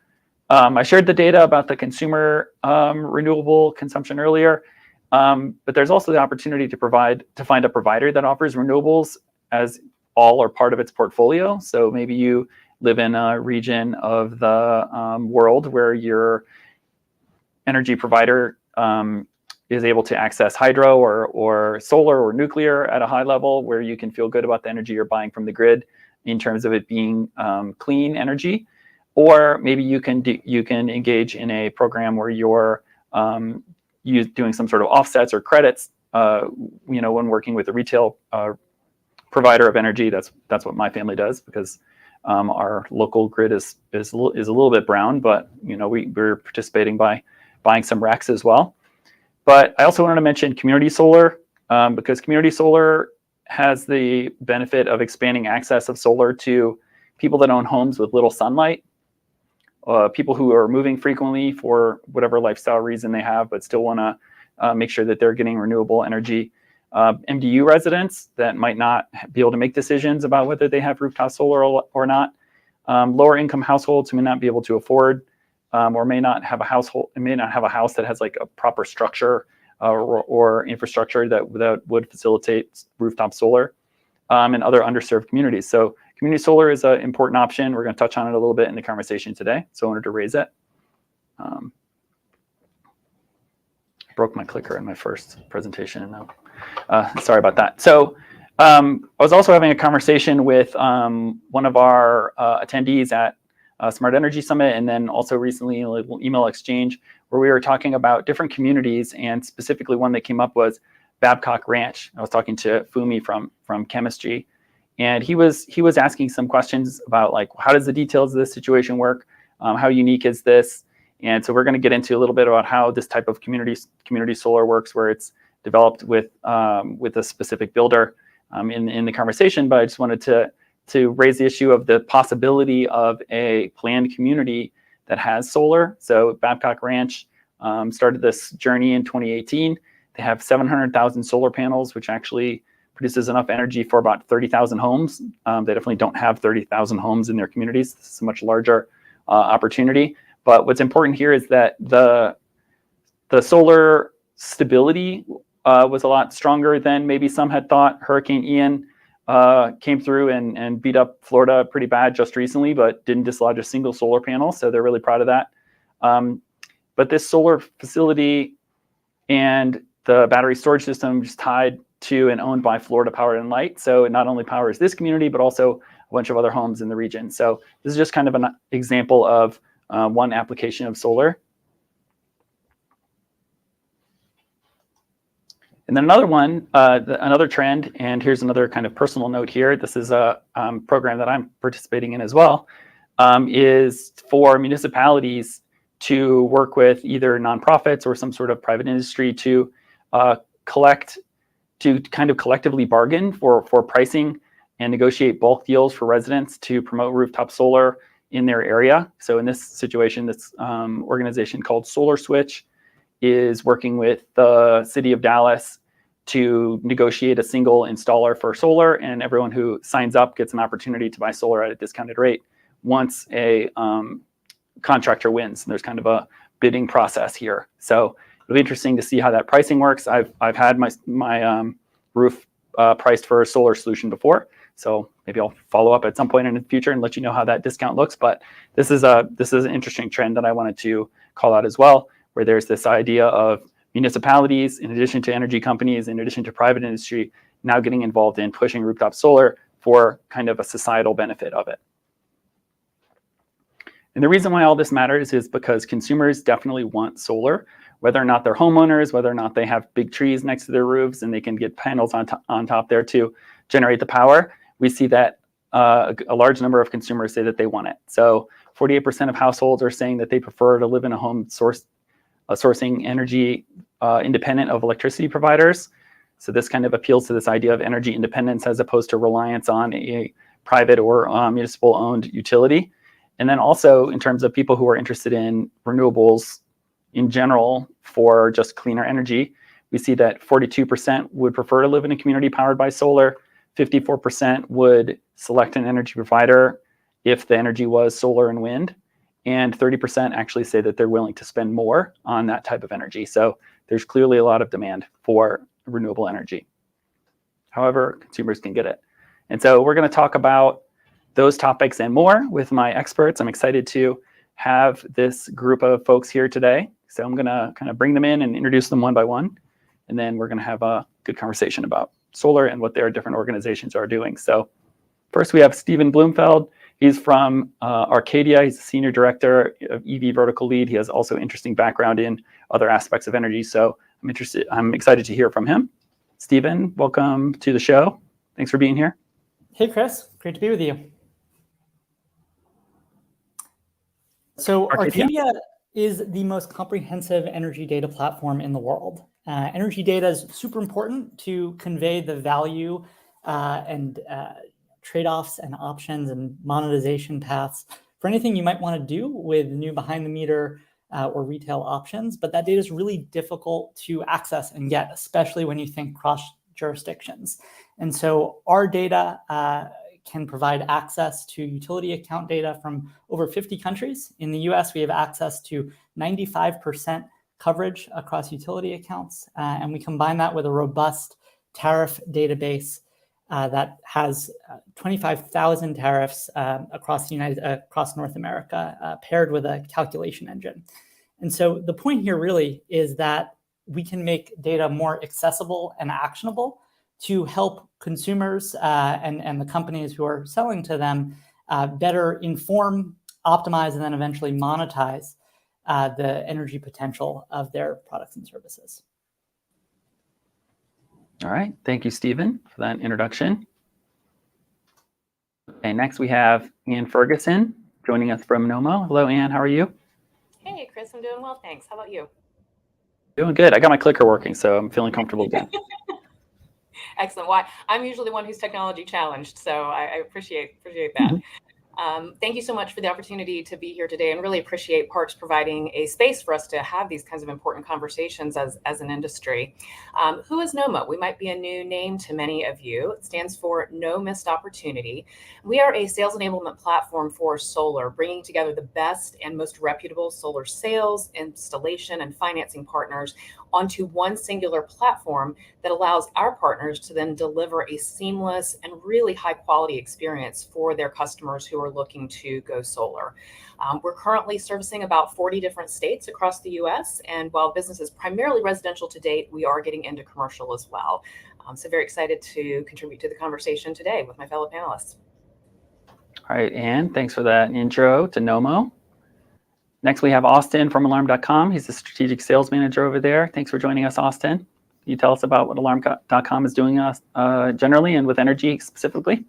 I shared the data about the consumer renewable consumption earlier, but there's also the opportunity to find a provider that offers renewables as all or part of its portfolio. So maybe you live in a region of the world where your energy provider is able to access hydro or solar or nuclear at a high level, where you can feel good about the energy you're buying from the grid in terms of it being clean energy. Or maybe you can engage in a program where you're doing some sort of offsets or credits. When working with a retail provider of energy, that's what my family does, because our local grid is a little bit brown, but we're participating by buying some RECs as well. But I also wanted to mention community solar, because community solar has the benefit of expanding access of solar to people that own homes with little sunlight, people who are moving frequently for whatever lifestyle reason they have, but still want to make sure that they're getting renewable energy. MDU residents that might not be able to make decisions about whether they have rooftop solar or not. Lower income households who may not be able to afford or may not have a house that has like a proper structure or infrastructure that would facilitate rooftop solar, and other underserved communities. So community solar is an important option. We're going to touch on it a little bit in the conversation today, so I wanted to raise it. Broke my clicker in my first presentation, and now sorry about that. So I was also having a conversation with one of our attendees at Smart Energy Summit, and then also recently a little email exchange where we were talking about different communities, and specifically one that came up was Babcock Ranch. I was talking to Fumi from Chemistry, and he was asking some questions about, like, how does the details of this situation work? How unique is this? And so we're going to get into a little bit about how this type of community solar works, where it's developed with a specific builder in the conversation. But I just wanted to to raise the issue of the possibility of a planned community that has solar. So Babcock Ranch started this journey in 2018. They have 700,000 solar panels, which actually produces enough energy for about 30,000 homes. They definitely don't have 30,000 homes in their communities. This is a much larger opportunity. But what's important here is that the solar stability was a lot stronger than maybe some had thought. Hurricane Ian came through and beat up Florida pretty bad just recently, but didn't dislodge a single solar panel. So they're really proud of that. But this solar facility and the battery storage system is tied to and owned by Florida Power and Light. So it not only powers this community, but also a bunch of other homes in the region. So this is just kind of an example of one application of solar. And then another one, another trend, and here's another kind of personal note here. This is a program that I'm participating in as well, is for municipalities to work with either nonprofits or some sort of private industry to kind of collectively bargain for pricing and negotiate bulk deals for residents to promote rooftop solar in their area. So in this situation, this organization called Solar Switch is working with the city of Dallas to negotiate a single installer for solar, and everyone who signs up gets an opportunity to buy solar at a discounted rate once a contractor wins. And there's kind of a bidding process here. So it'll be interesting to see how that pricing works. I've had my roof priced for a solar solution before, so maybe I'll follow up at some point in the future and let you know how that discount looks. But this is an interesting trend that I wanted to call out as well, where there's this idea of municipalities, in addition to energy companies, in addition to private industry, now getting involved in pushing rooftop solar for kind of a societal benefit of it. And the reason why all this matters is because consumers definitely want solar, whether or not they're homeowners, whether or not they have big trees next to their roofs and they can get panels on top there to generate the power. We see that a large number of consumers say that they want it. So 48% of households are saying that they prefer to live in a home sourcing energy independent of electricity providers. So this kind of appeals to this idea of energy independence as opposed to reliance on a private or municipal owned utility. And then also in terms of people who are interested in renewables in general for just cleaner energy, we see that 42% would prefer to live in a community powered by solar. 54% would select an energy provider if the energy was solar and wind. And 30% actually say that they're willing to spend more on that type of energy. So there's clearly a lot of demand for renewable energy. However, consumers can get it. And so we're going to talk about those topics and more with my experts. I'm excited to have this group of folks here today. So I'm going to kind of bring them in and introduce them one by one. And then we're going to have a good conversation about solar and what their different organizations are doing. So first we have Stephen Bloomfeld. He's from Arcadia. He's a senior director of EV vertical lead. He has also interesting background in other aspects of energy. So I'm excited to hear from him. Stephen, welcome to the show. Thanks for being here. Hey, Chris. Great to be with you. So Arcadia is the most comprehensive energy data platform in the world. Energy data is super important to convey the value and trade-offs and options and monetization paths for anything you might want to do with new behind-the-meter or retail options. But that data is really difficult to access and get, especially when you think cross jurisdictions. And so our data can provide access to utility account data from over 50 countries. In the US, we have access to 95% coverage across utility accounts. And we combine that with a robust tariff database that has 25,000 tariffs across North America, paired with a calculation engine. And so the point here really is that we can make data more accessible and actionable to help consumers and the companies who are selling to them better inform, optimize, and then eventually monetize the energy potential of their products and services. All right. Thank you, Stephen, for that introduction. Okay, next we have Ann Ferguson joining us from Nomo. Hello, Ann. How are you? Hey, Chris. I'm doing well, thanks. How about you? Doing good. I got my clicker working, so I'm feeling comfortable again. Excellent. Why I'm usually the one who's technology challenged, so I appreciate that. Thank you so much for the opportunity to be here today, and really appreciate Parks providing a space for us to have these kinds of important conversations as an industry. Who is NOMO? We might be a new name to many of you. It stands for No Missed Opportunity. We are a sales enablement platform for solar, bringing together the best and most reputable solar sales, installation, and financing partners onto one singular platform that allows our partners to then deliver a seamless and really high quality experience for their customers who are looking to go solar. We're currently servicing about 40 different states across the US, and while business is primarily residential to date, we are getting into commercial as well. So very excited to contribute to the conversation today with my fellow panelists. All right, Anne, thanks for that intro to NOMO. Next, we have Austin from Alarm.com. He's the strategic sales manager over there. Thanks for joining us, Austin. Can you tell us about what Alarm.com is doing generally and with energy specifically?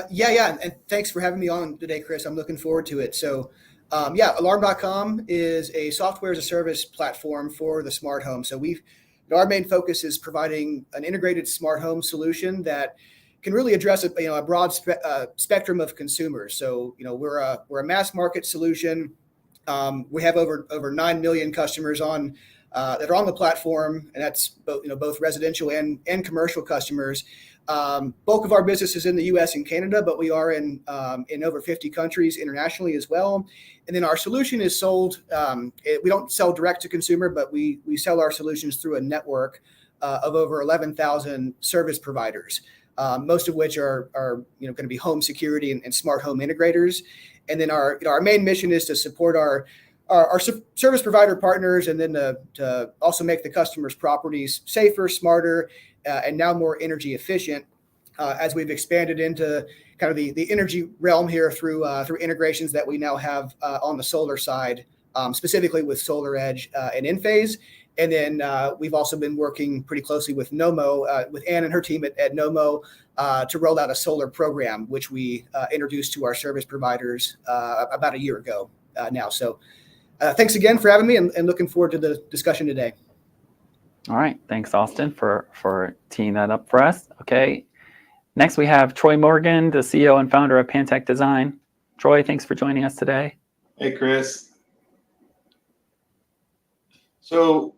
Yeah, and thanks for having me on today, Chris. I'm looking forward to it. So, Alarm.com is a software as a service platform for the smart home. So our main focus is providing an integrated smart home solution that can really address a broad spectrum of consumers. So, we're a mass market solution. We have over 9 million customers that are on the platform, and that's both residential and commercial customers. Bulk of our business is in the U.S. and Canada, but we are in over 50 countries internationally as well. And then our solution is sold. We don't sell direct to consumer, but we sell our solutions through a network of over 11,000 service providers, most of which are going to be home security and smart home integrators. And then our main mission is to support our service provider partners, and then to also make the customers' properties safer, smarter, and now more energy efficient, as we've expanded into kind of the energy realm here through integrations that we now have on the solar side, specifically with SolarEdge and Enphase. And then we've also been working pretty closely with NOMO, with Ann and her team at NOMO, to roll out a solar program, which we introduced to our service providers about a year ago now. So thanks again for having me, and looking forward to the discussion today. All right. Thanks, Austin, for teeing that up for us. Okay. Next, we have Troy Morgan, the CEO and founder of Pantech Design. Troy, thanks for joining us today. Hey, Chris. So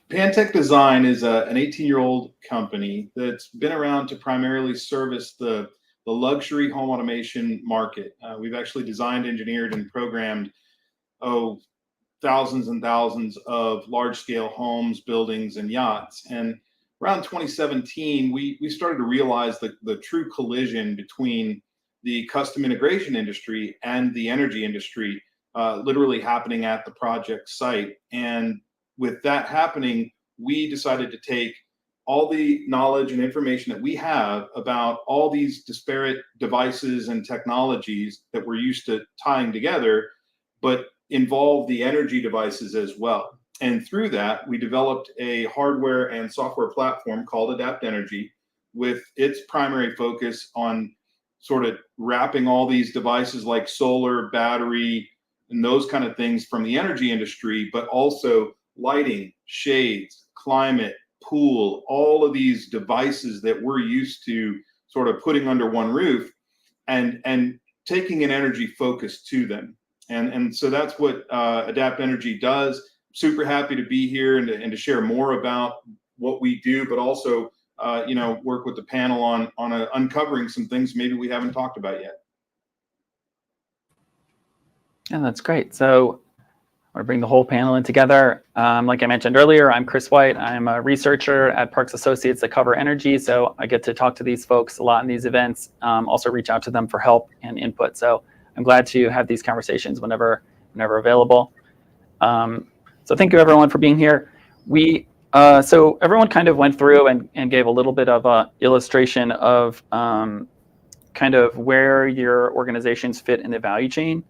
Pantech Design is an 18-year-old company that's been around to primarily service the luxury home automation market. We've actually designed, engineered, and programmed thousands and thousands of large-scale homes, buildings, and yachts. And around 2017, we started to realize the true collision between the custom integration industry and the energy industry, literally happening at the project site. And with that happening, we decided to take all the knowledge and information that we have about all these disparate devices and technologies that we're used to tying together, but involve the energy devices as well. And through that, we developed a hardware and software platform called Adapt Energy, with its primary focus on sort of wrapping all these devices like solar, battery, and those kind of things from the energy industry, but also lighting, shades, climate, pool, all of these devices that we're used to sort of putting under one roof, and taking an energy focus to them. And so that's what Adapt Energy does. Super happy to be here and to share more about what we do, but also work with the panel on uncovering some things maybe we haven't talked about yet. Yeah, that's great. So I want to bring the whole panel in together. Like I mentioned earlier, I'm Chris White. I'm a researcher at Parks Associates that cover energy. So I get to talk to these folks a lot in these events, also reach out to them for help and input. So I'm glad to have these conversations whenever available. So thank you everyone for being here. So everyone kind of went through and gave a little bit of a illustration of kind of where your organizations fit in the value chain,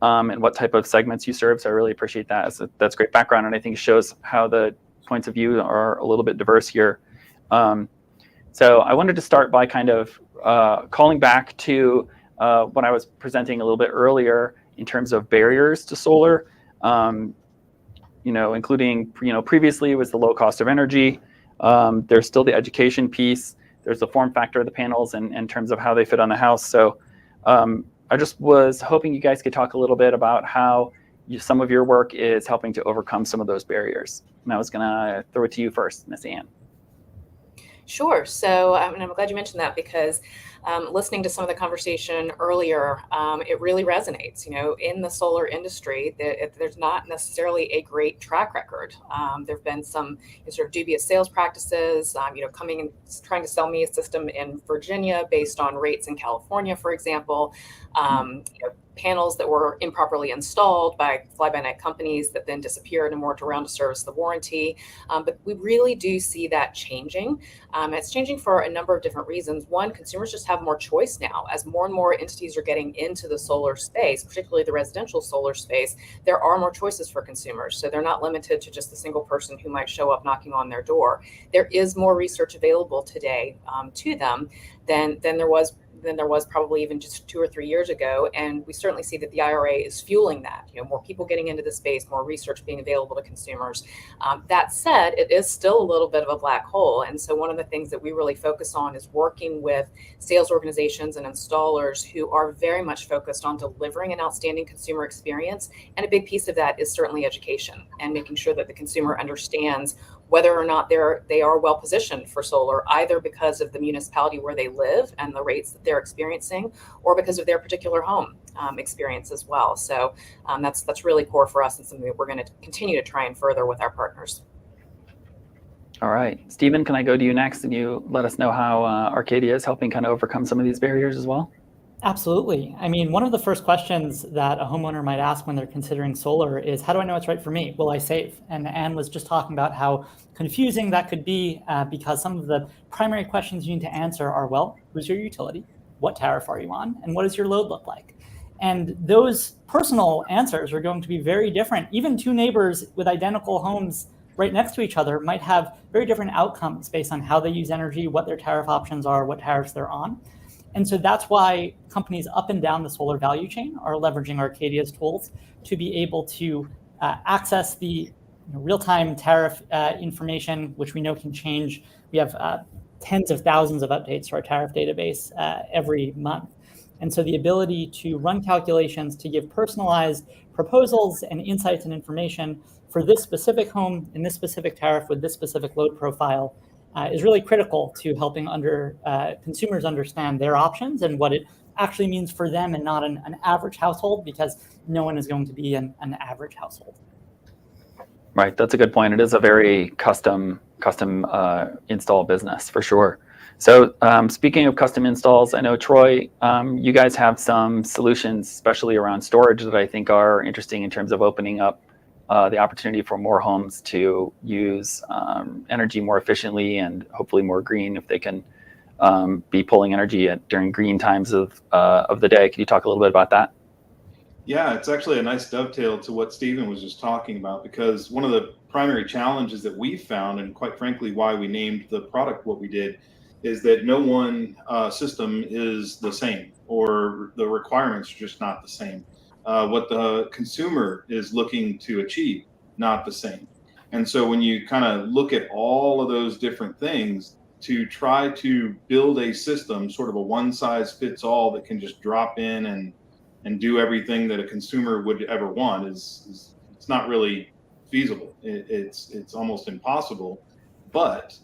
and what type of segments you serve. So I really appreciate that. That's great background, and I think it shows how the points of view are a little bit diverse here. So I wanted to start by kind of calling back to what I was presenting a little bit earlier in terms of barriers to solar, including previously was the low cost of energy, There's still the education piece. There's the form factor of the panels and in terms of how they fit on the house. So I just was hoping you guys could talk a little bit about how some of your work is helping to overcome some of those barriers. And I was going to throw it to you first, Miss Ann. Sure. So and I'm glad you mentioned that, because listening to some of the conversation earlier, it really resonates. You know, in the solar industry, there's not necessarily a great track record. There have been some sort of dubious sales practices, you know, coming and trying to sell me a system in Virginia based on rates in California, for example. You know, panels that were improperly installed by fly-by-night companies that then disappeared and weren't around to service the warranty. But we really do see that changing. It's changing for a number of different reasons. One, consumers just have more choice now. As more and more entities are getting into the solar space, particularly the residential solar space, there are more choices for consumers. So they're not limited to just the single person who might show up knocking on their door. There is more research available today to them than there was probably even just 2 or 3 years ago. And we certainly see that the IRA is fueling that, you know, more people getting into the space, more research being available to consumers. That said, it is still a little bit of a black hole. And so one of the things that we really focus on is working with sales organizations and installers who are very much focused on delivering an outstanding consumer experience. And a big piece of that is certainly education and making sure that the consumer understands whether or not they are well positioned for solar, either because of the municipality where they live and the rates that they're experiencing, or because of their particular home experience as well. So that's really core for us and something that we're going to continue to try and further with our partners. All right, Stephen, can I go to you next and you let us know how Arcadia is helping kind of overcome some of these barriers as well? Absolutely. I mean, one of the first questions that a homeowner might ask when they're considering solar is, how do I know it's right for me? Will I save? And Anne was just talking about how confusing that could be because some of the primary questions you need to answer are, well, who's your utility? What tariff are you on? And what does your load look like? And those personal answers are going to be very different. Even two neighbors with identical homes right next to each other might have very different outcomes based on how they use energy, what their tariff options are, what tariffs they're on. And so that's why companies up and down the solar value chain are leveraging Arcadia's tools to be able to access the real-time tariff information, which we know can change. We have tens of thousands of updates to our tariff database every month. And so the ability to run calculations to give personalized proposals and insights and information for this specific home in this specific tariff with this specific load profile is really critical to helping consumers understand their options and what it actually means for them and not an average household, because no one is going to be an average household. Right, that's a good point. It is a very custom install business for sure. So speaking of custom installs, I know, Troy, you guys have some solutions, especially around storage, that I think are interesting in terms of opening up the opportunity for more homes to use energy more efficiently and hopefully more green if they can be pulling energy during green times of the day. Can you talk a little bit about that? Yeah, it's actually a nice dovetail to what Stephen was just talking about, because one of the primary challenges that we found, and quite frankly why we named the product what we did, is that no one system is the same, or the requirements are just not the same. What the consumer is looking to achieve, not the same. And so when you kind of look at all of those different things to try to build a system, sort of a one size fits all that can just drop in and do everything that a consumer would ever want, is it's not really feasible. It's almost impossible. But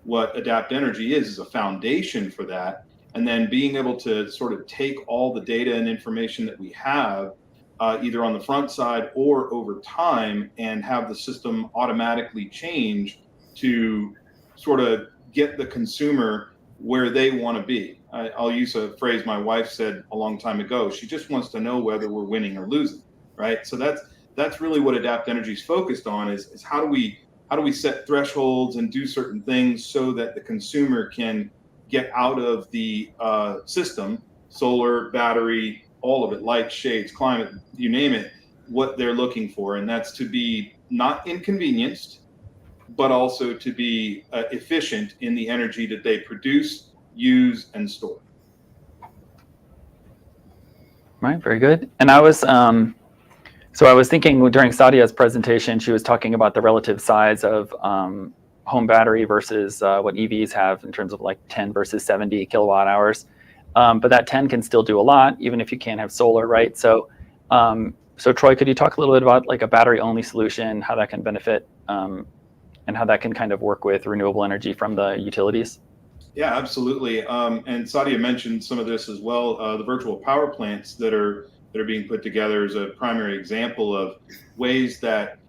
what Adapt Energy is a foundation for that. And then being able to sort of take all the data and information that we have, either on the front side or over time, and have the system automatically change to sort of get the consumer where they want to be. I'll use a phrase my wife said a long time ago. She just wants to know whether we're winning or losing, right? So that's really what Adapt Energy is focused on, is how do we set thresholds and do certain things so that the consumer can get out of the system, solar, battery, all of it, lights, shades, climate, you name it, what they're looking for. And that's to be not inconvenienced, but also to be efficient in the energy that they produce, use, and store. Right, very good. And I was thinking during Sadia's presentation, she was talking about the relative size of home battery versus what EVs have in terms of like 10 versus 70 kilowatt hours. But that 10 can still do a lot, even if you can't have solar, right? So, so Troy, could you talk a little bit about like a battery-only solution, how that can benefit, and how that can kind of work with renewable energy from the utilities? Yeah, absolutely. And Sadia mentioned some of this as well. The virtual power plants that are being put together is a primary example of ways that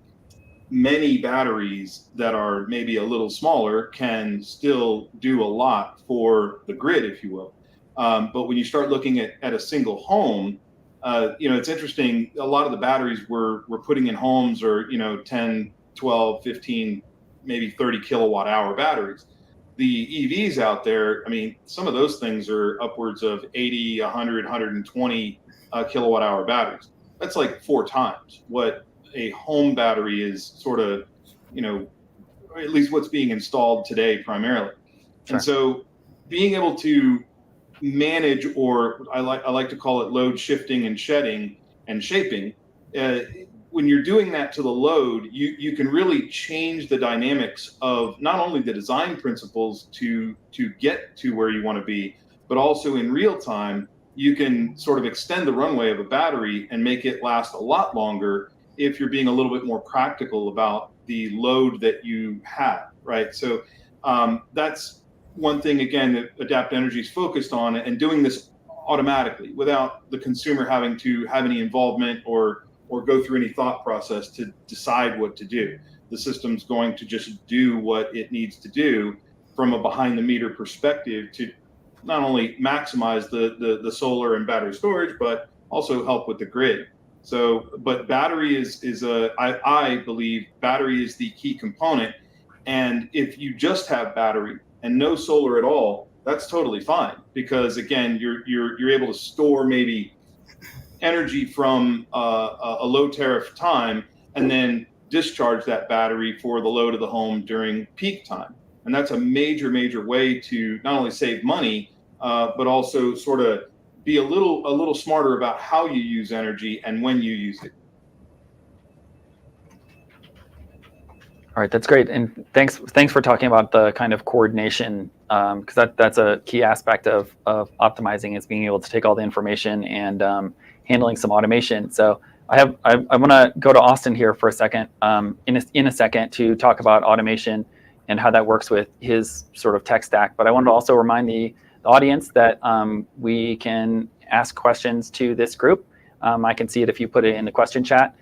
many batteries that are maybe a little smaller can still do a lot for the grid, if you will. But when you start looking at a single home, it's interesting. A lot of the batteries we're putting in homes are, 10, 12, 15, maybe 30 kilowatt hour batteries. The EVs out there, I mean, some of those things are upwards of 80, 100, 120 kilowatt hour batteries. That's like 4 times what a home battery is, sort of, at least what's being installed today primarily. Sure. And so being able to manage, or I like to call it load shifting and shedding and shaping, when you're doing that to the load, you can really change the dynamics of not only the design principles to get to where you want to be, but also in real time, you can sort of extend the runway of a battery and make it last a lot longer if you're being a little bit more practical about the load that you have, right? So that's one thing, again, that Adapt Energy is focused on, and doing this automatically without the consumer having to have any involvement or go through any thought process to decide what to do. The system's going to just do what it needs to do from a behind the meter perspective to not only maximize the solar and battery storage, but also help with the grid. So, but battery I believe battery is the key component. And if you just have battery and no solar at all, that's totally fine, because again, you're able to store maybe energy from a low tariff time and then discharge that battery for the load of the home during peak time. And that's a major way to not only save money, but also sort of be a little smarter about how you use energy and when you use it. All right, that's great, and thanks for talking about the kind of coordination, because that's a key aspect of optimizing, is being able to take all the information and handling some automation. So I want to go to Austin here for a second, in a second, to talk about automation and how that works with his sort of tech stack. But I wanted to also remind the audience that we can ask questions to this group. I can see it if you put it in the question chat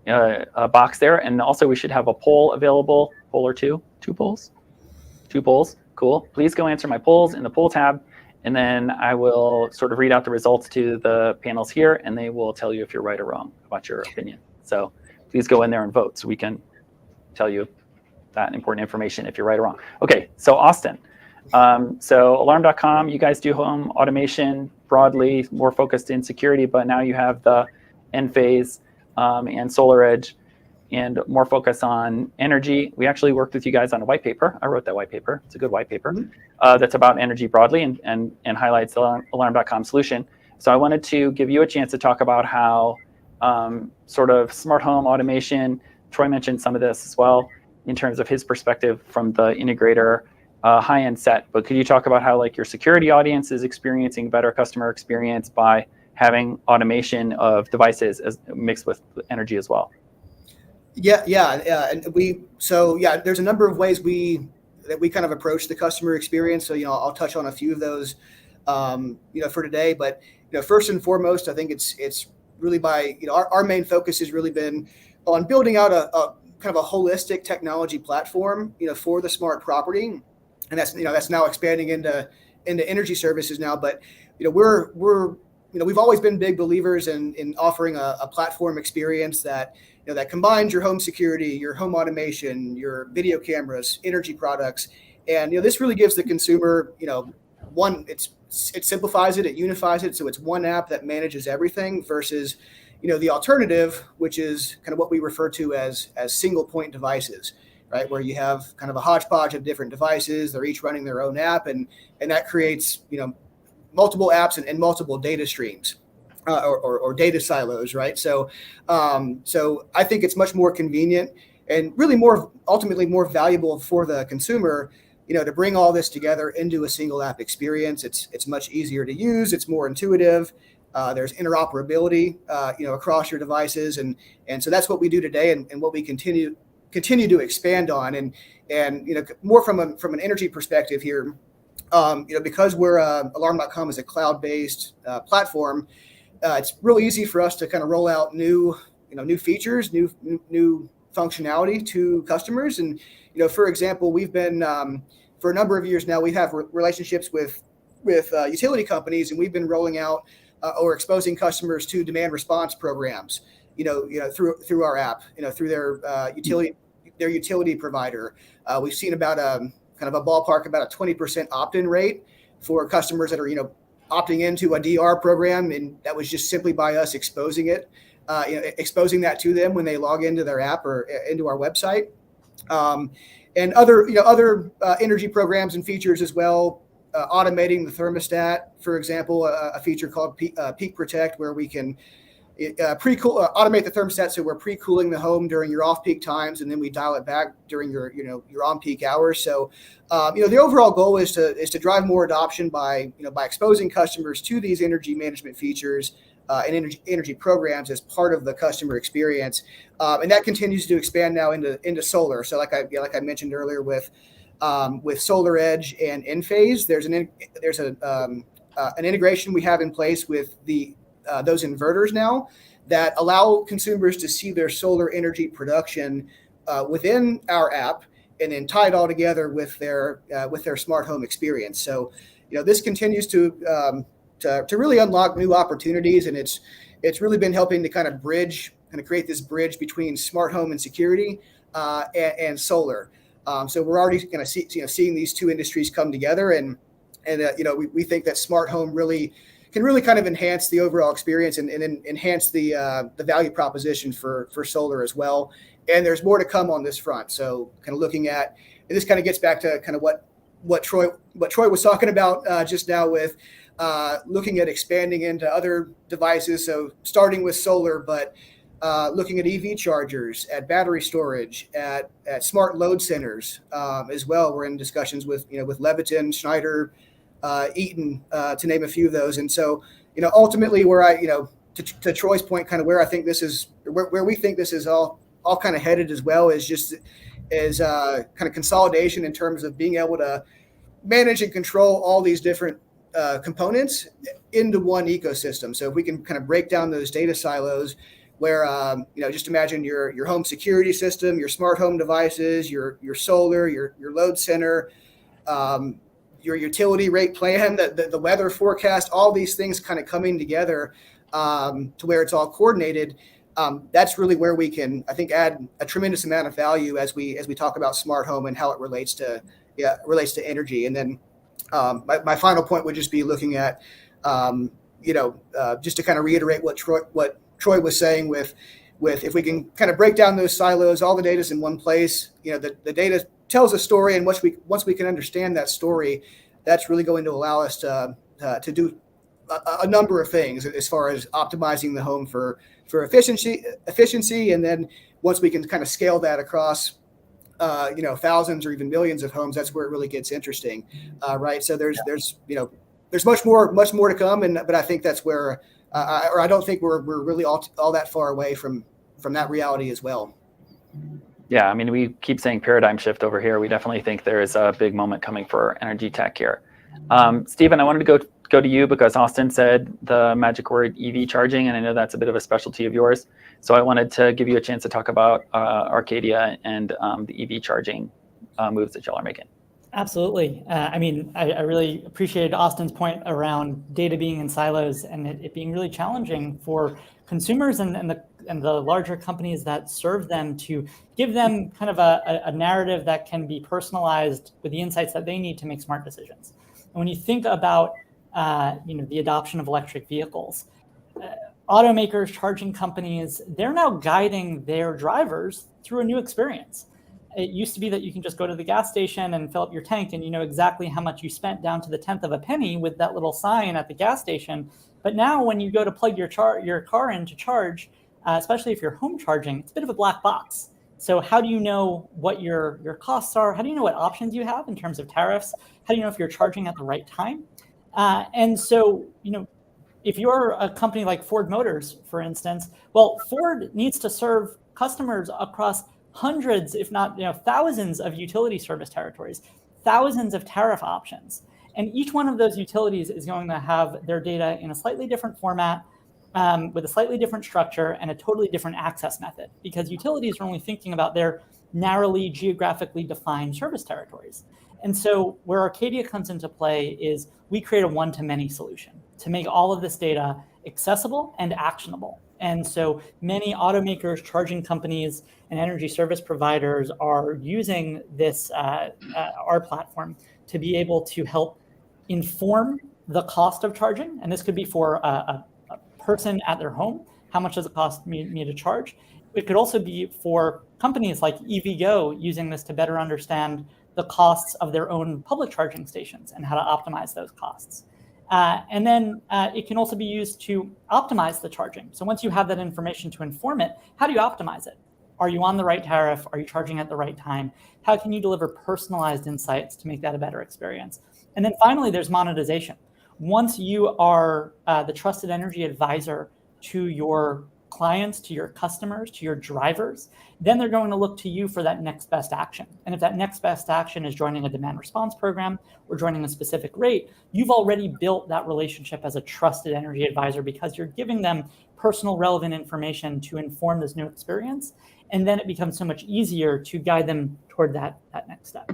box there. And also we should have a poll available, poll or two polls. Cool. Please go answer my polls in the poll tab, and then I will sort of read out the results to the panels here, and they will tell you if you're right or wrong about your opinion. So please go in there and vote so we can tell you that important information if you're right or wrong. Okay, so Austin. So alarm.com, you guys do home automation broadly, more focused in security, but now you have the Enphase and SolarEdge, and more focus on energy. We actually worked with you guys on a white paper. I wrote that white paper. It's a good white paper that's about energy broadly and highlights the alarm.com solution. So I wanted to give you a chance to talk about how sort of smart home automation, Troy mentioned some of this as well in terms of his perspective from the integrator high-end set, but could you talk about how like your security audience is experiencing better customer experience by having automation of devices as mixed with energy as well? Yeah, and there's a number of ways that we kind of approach the customer experience. So I'll touch on a few of those, for today. But first and foremost, I think it's really by our main focus has really been on building out a kind of a holistic technology platform for the smart property, and that's now expanding into energy services now. But we've always been big believers in offering a platform experience that that combines your home security, your home automation, your video cameras, energy products, and this really gives the consumer one. It simplifies it, it unifies it, so it's one app that manages everything versus the alternative, which is kind of what we refer to as single point devices, right? Where you have kind of a hodgepodge of different devices, they're each running their own app, and that creates multiple apps and multiple data streams or data silos, right? So I think it's much more convenient really ultimately more valuable for the consumer, to bring all this together into a single app experience. It's much easier to use. It's more intuitive. There's interoperability, across your devices, and so that's what we do today, and what we continue to expand on, and more from an energy perspective here. Because we're Alarm.com is a cloud-based platform, it's really easy for us to kind of roll out new features, new functionality to customers. And for example, we've been for a number of years now, we have relationships with utility companies, and we've been rolling out or exposing customers to demand response programs, through our app, through their utility provider. We've seen about kind of a ballpark, about a 20% opt-in rate for customers that are, opting into a DR program, and that was just simply by us exposing that to them when they log into their app or into our website. And other energy programs and features as well, automating the thermostat, for example, a feature called Peak Protect, where we can automate the thermostat, so we're pre-cooling the home during your off-peak times, and then we dial it back during your on-peak hours. So, the overall goal is to drive more adoption by exposing customers to these energy management features and energy programs as part of the customer experience, and that continues to expand now into solar. So, like I mentioned earlier, with Solar Edge and Enphase, there's an integration we have in place with those inverters now that allow consumers to see their solar energy production within our app, and then tie it all together with their smart home experience. So, this continues to really unlock new opportunities, and it's really been helping to kind of create this bridge between smart home and security and solar. So we're already going to seeing these two industries come together, and we think that smart home can really kind of enhance the overall experience and enhance the value proposition for solar as well. And there's more to come on this front. So kind of looking at, and this kind of gets back to kind of what Troy was talking about just now, with looking at expanding into other devices. So starting with solar, but looking at EV chargers, at battery storage, at smart load centers as well. We're in discussions with Leviton, Schneider, Eaton, to name a few of those. And so, ultimately, where to Troy's point, kind of where we think this is all kind of headed as well, is just kind of consolidation in terms of being able to manage and control all these different components into one ecosystem. So if we can kind of break down those data silos, where just imagine your home security system, your smart home devices, your solar, your load center, your utility rate plan, the weather forecast, all these things kind of coming together to where it's all coordinated. That's really where we can, I think, add a tremendous amount of value as we talk about smart home and how it relates to energy. And then my final point would just be looking at just to kind of reiterate what Troy was saying with if we can kind of break down those silos, all the data's in one place. The data tells a story, and once we can understand that story, that's really going to allow us to do a number of things as far as optimizing the home for efficiency, and then once we can kind of scale that across thousands or even millions of homes, that's where it really gets interesting, right? So there's much more to come, but I think that's where I don't think we're really all that far away from that reality as well. Yeah, I mean, we keep saying paradigm shift over here. We definitely think there is a big moment coming for energy tech here. Stephen, I wanted to go to you because Austin said the magic word EV charging, and I know that's a bit of a specialty of yours. So I wanted to give you a chance to talk about Arcadia and the EV charging moves that y'all are making. Absolutely. I really appreciated Austin's point around data being in silos and it being really challenging for consumers and the larger companies that serve them to give them kind of a narrative that can be personalized with the insights that they need to make smart decisions. And when you think about the adoption of electric vehicles, automakers, charging companies, they're now guiding their drivers through a new experience. It used to be that you can just go to the gas station and fill up your tank and you know exactly how much you spent down to the 10th of a penny with that little sign at the gas station. But now when you go to plug your car in to charge, especially if you're home charging, it's a bit of a black box. So how do you know what your costs are? How do you know what options you have in terms of tariffs? How do you know if you're charging at the right time? And so, if you're a company like Ford Motors, for instance, well, Ford needs to serve customers across hundreds, if not thousands of utility service territories, thousands of tariff options. And each one of those utilities is going to have their data in a slightly different format, with a slightly different structure and a totally different access method, because utilities are only thinking about their narrowly geographically defined service territories. And so where Arcadia comes into play is we create a one-to-many solution to make all of this data accessible and actionable. And so many automakers, charging companies, and energy service providers are using this our platform to be able to help inform the cost of charging. And this could be for a person at their home. How much does it cost me to charge? It could also be for companies like EVgo using this to better understand the costs of their own public charging stations and how to optimize those costs. And then it can also be used to optimize the charging. So once you have that information to inform it, how do you optimize it? Are you on the right tariff? Are you charging at the right time? How can you deliver personalized insights to make that a better experience? And then finally, there's monetization. Once you are the trusted energy advisor to your clients, to your customers, to your drivers, then they're going to look to you for that next best action. And if that next best action is joining a demand response program or joining a specific rate, you've already built that relationship as a trusted energy advisor because you're giving them personal relevant information to inform this new experience. And then it becomes so much easier to guide them toward that next step.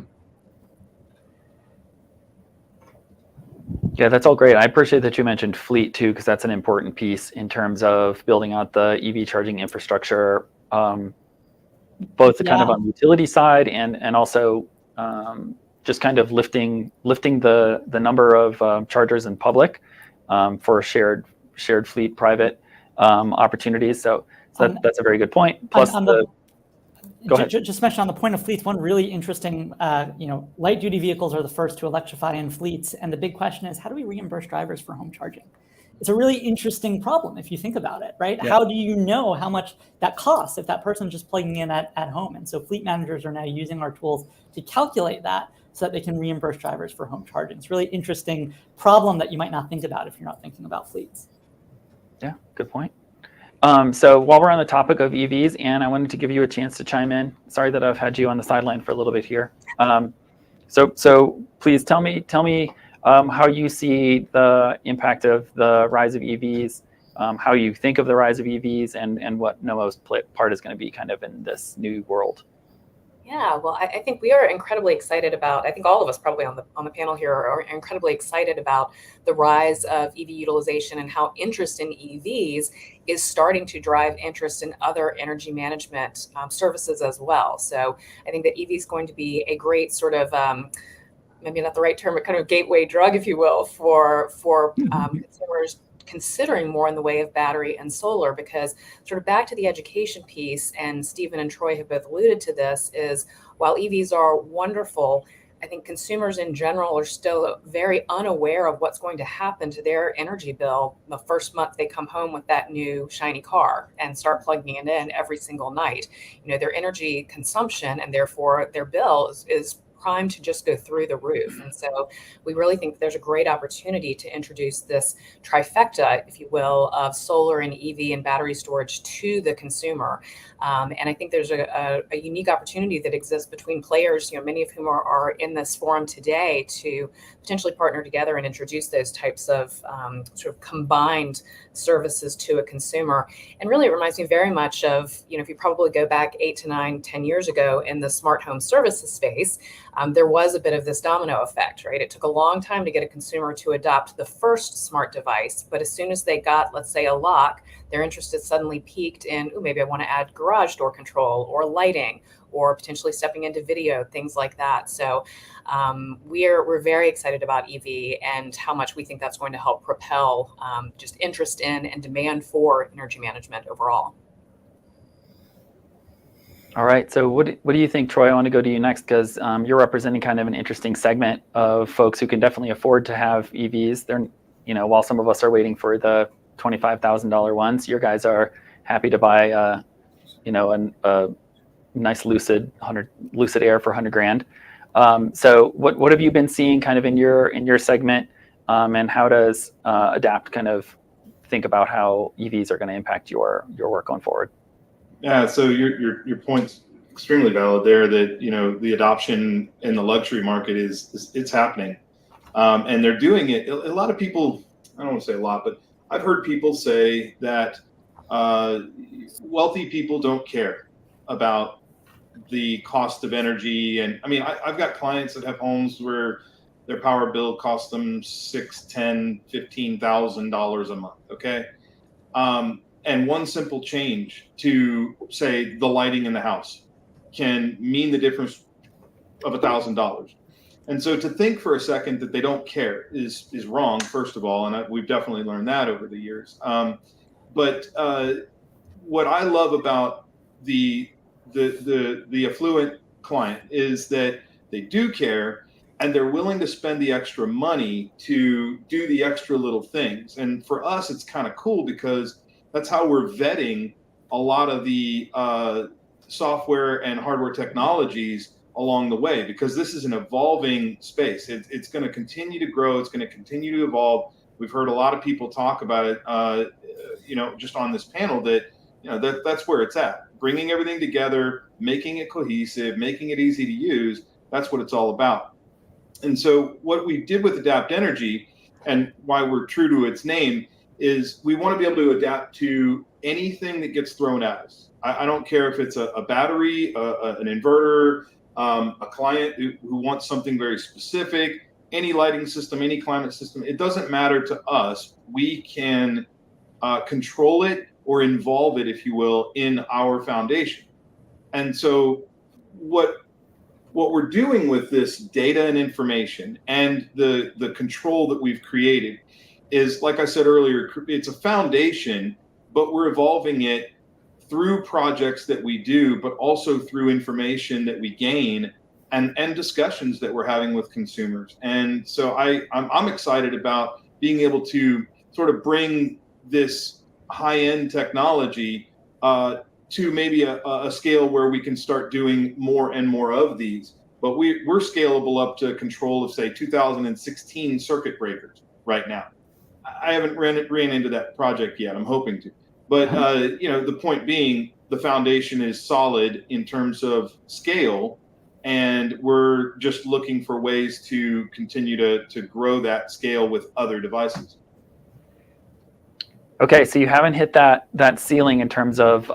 Yeah, that's all great. I appreciate that you mentioned fleet too, because that's an important piece in terms of building out the EV charging infrastructure, both the kind of on the utility side and also just kind of lifting the number of chargers in public for shared fleet private opportunities. So that's a very good point. Plus Go ahead. Just mention on the point of fleets, one really interesting, light duty vehicles are the first to electrify in fleets. And the big question is, how do we reimburse drivers for home charging? It's a really interesting problem if you think about it, right? Yeah. How do you know how much that costs if that person's just plugging in at home? And so fleet managers are now using our tools to calculate that so that they can reimburse drivers for home charging. It's a really interesting problem that you might not think about if you're not thinking about fleets. Yeah, good point. So while we're on the topic of EVs, Anne, I wanted to give you a chance to chime in. Sorry that I've had you on the sideline for a little bit here. So please tell me how you see the impact of the rise of EVs, how you think of the rise of EVs, and what Nomo's part is going to be kind of in this new world. Yeah, well, I think we are incredibly excited about, I think all of us probably on the panel here are incredibly excited about the rise of EV utilization and how interest in EVs is starting to drive interest in other energy management services as well. So I think that EV is going to be a great sort of, maybe not the right term, but kind of gateway drug, if you will, for consumers considering more in the way of battery and solar, because sort of back to the education piece, and Stephen and Troy have both alluded to this, is while EVs are wonderful, I think consumers in general are still very unaware of what's going to happen to their energy bill the first month they come home with that new shiny car and start plugging it in every single night. Their energy consumption and therefore their bill is primed to just go through the roof. And so we really think there's a great opportunity to introduce this trifecta, if you will, of solar and EV and battery storage to the consumer. And I think there's a unique opportunity that exists between players, many of whom are in this forum today, to potentially partner together and introduce those types of sort of combined services to a consumer. And really, it reminds me very much of, if you probably go back 8 to 9, 10 years ago in the smart home services space, there was a bit of this domino effect, right? It took a long time to get a consumer to adopt the first smart device, but as soon as they got, let's say, a lock, their interest had suddenly peaked in, maybe I want to add garage door control or lighting, or potentially stepping into video, things like that. So we're very excited about EV and how much we think that's going to help propel just interest in and demand for energy management overall. All right. So what do you think, Troy? I want to go to you next because you're representing kind of an interesting segment of folks who can definitely afford to have EVs. They're, while some of us are waiting for the $25,000 ones, your guys are happy to buy, nice lucid air for 100 grand. So what have you been seeing kind of in your segment, and how does Adapt kind of think about how EVs are going to impact your work going forward? Yeah, so your point's extremely valid there. That the adoption in the luxury market is it's happening, and they're doing it. A lot of people, I don't want to say a lot, but I've heard people say that wealthy people don't care about the cost of energy. And I mean, I've got clients that have homes where their power bill costs them $6,000, $10,000, $15,000 a month. Okay. And one simple change to, say, the lighting in the house can mean the difference of $1,000. And so to think for a second that they don't care is wrong, first of all, and we've definitely learned that over the years. But what I love about the affluent client is that they do care, and they're willing to spend the extra money to do the extra little things. And for us, it's kind of cool because that's how we're vetting a lot of the software and hardware technologies along the way, because this is an evolving space. It's going to continue to grow. It's going to continue to evolve. We've heard a lot of people talk about it, just on this panel, that that's where it's at. Bringing everything together, making it cohesive, making it easy to use. That's what it's all about. And so what we did with Adapt Energy, and why we're true to its name, is we want to be able to adapt to anything that gets thrown at us. I don't care if it's a battery, an inverter, a client who wants something very specific, any lighting system, any climate system. It doesn't matter to us. We can control it or involve it, if you will, in our foundation. And so what we're doing with this data and information and the control that we've created is, like I said earlier, it's a foundation, but we're evolving it through projects that we do, but also through information that we gain and discussions that we're having with consumers. And so I'm excited about being able to sort of bring this high-end technology to maybe a scale where we can start doing more and more of these. But we're scalable up to control of, say, 2016 circuit breakers right now. I haven't ran into that project yet. I'm hoping to. But the point being, the foundation is solid in terms of scale, and we're just looking for ways to continue to grow that scale with other devices. Okay, so you haven't hit that ceiling in terms of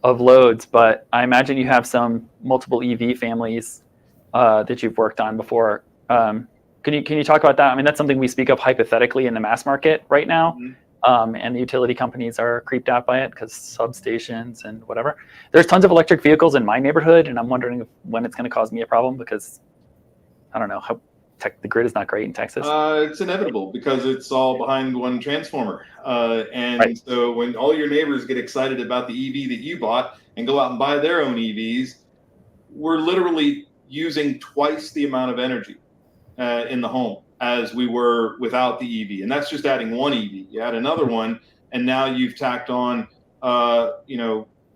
loads, but I imagine you have some multiple EV families that you've worked on before. Can you talk about that? I mean, that's something we speak of hypothetically in the mass market right now. Mm-hmm. And the utility companies are creeped out by it because substations and whatever. There's tons of electric vehicles in my neighborhood, and I'm wondering when it's going to cause me a problem, because I don't know how the grid is not great in Texas. It's inevitable because it's all behind one transformer. And right. So when all your neighbors get excited about the EV that you bought and go out and buy their own EVs, we're literally using twice the amount of energy in the home as we were without the EV. And that's just adding one EV. You add another one, and now you've tacked on, a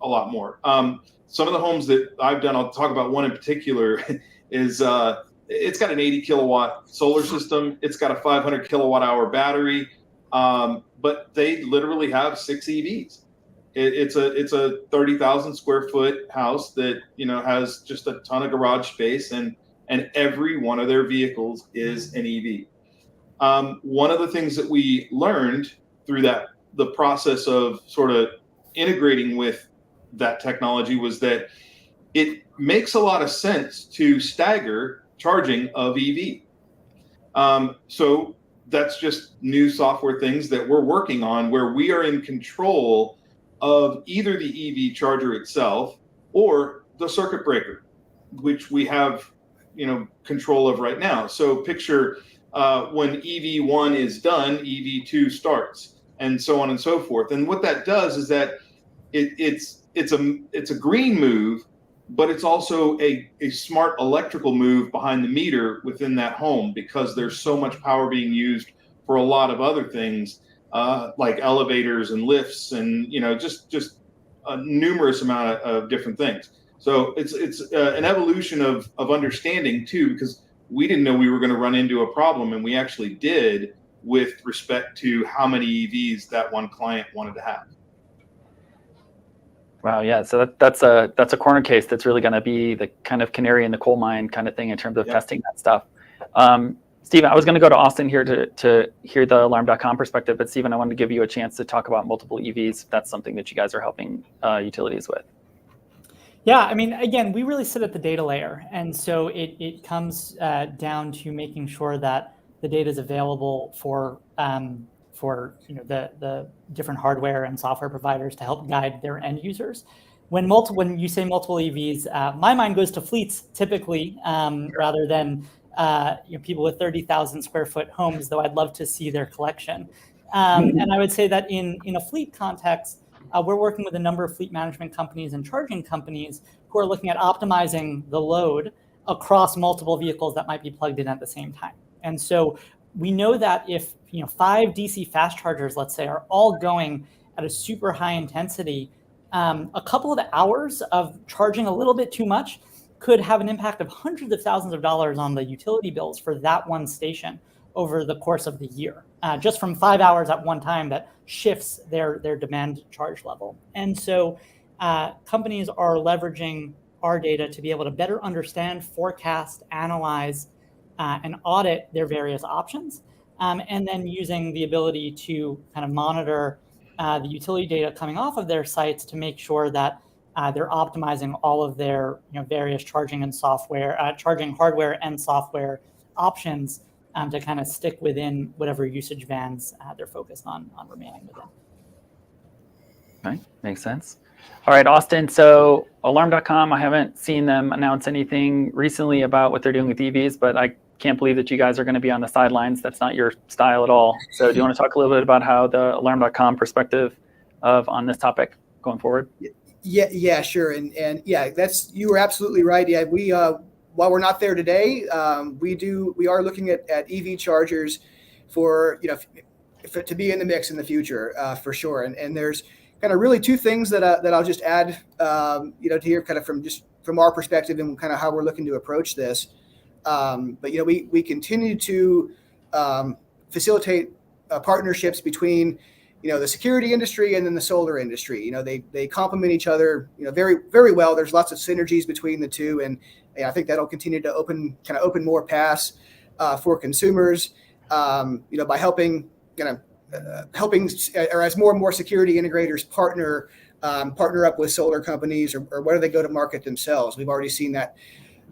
lot more. Some of the homes that I've done, I'll talk about one in particular, is it's got an 80 kilowatt solar system. It's got a 500 kilowatt hour battery, but they literally have 6 EVs. It's a 30,000 square foot house that has just a ton of garage space, and every one of their vehicles is an EV. One of the things that we learned through the process of sort of integrating with that technology was that it makes a lot of sense to stagger charging of EV. So that's just new software things that we're working on, where we are in control of either the EV charger itself or the circuit breaker, which we have control of right now. So picture when EV1 is done, EV2 starts, and so on and so forth. And what that does is that it's a green move, but it's also a smart electrical move behind the meter within that home, because there's so much power being used for a lot of other things, like elevators and lifts, and just a numerous amount of different things. So it's an evolution of understanding too, because we didn't know we were going to run into a problem, and we actually did with respect to how many EVs that one client wanted to have. Wow, yeah. So that's a corner case that's really going to be the kind of canary in the coal mine kind of thing in terms of testing that stuff. Stephen, I was going to go to Austin here to hear the alarm.com perspective, but Stephen, I wanted to give you a chance to talk about multiple EVs. If that's something that you guys are helping utilities with. Yeah, I mean, again, we really sit at the data layer. And so it comes down to making sure that the data is available for the different hardware and software providers to help guide their end users. When you say multiple EVs, my mind goes to fleets typically, rather than people with 30,000 square foot homes, though I'd love to see their collection. And I would say that in a fleet context, we're working with a number of fleet management companies and charging companies who are looking at optimizing the load across multiple vehicles that might be plugged in at the same time. And so we know that if 5 DC fast chargers, let's say, are all going at a super high intensity, a couple of hours of charging a little bit too much could have an impact of hundreds of thousands of dollars on the utility bills for that one station over the course of the year, just from 5 hours at one time that shifts their demand charge level. And so companies are leveraging our data to be able to better understand, forecast, analyze, and audit their various options, and then using the ability to kind of monitor the utility data coming off of their sites to make sure that they're optimizing all of their various charging hardware and software options to kind of stick within whatever usage bands they're focused on remaining within. Okay, makes sense. All right, Austin, so alarm.com, I haven't seen them announce anything recently about what they're doing with EVs, but I can't believe that you guys are going to be on the sidelines. That's not your style at all. So do you want to talk a little bit about how the alarm.com perspective on this topic going forward? Yeah, sure. And yeah, you were absolutely right. Yeah, we while we're not there today, we are looking at EV chargers for to be in the mix in the future for sure. And there's kind of really two things that I'll just add to here, kind of from our perspective and kind of how we're looking to approach this. But we continue to facilitate partnerships between the security industry and then the solar industry. They complement each other very, very well. There's lots of synergies between the two, and I think that'll continue to open more paths for consumers. By helping or as more and more security integrators partner up with solar companies or whether they go to market themselves. We've already seen that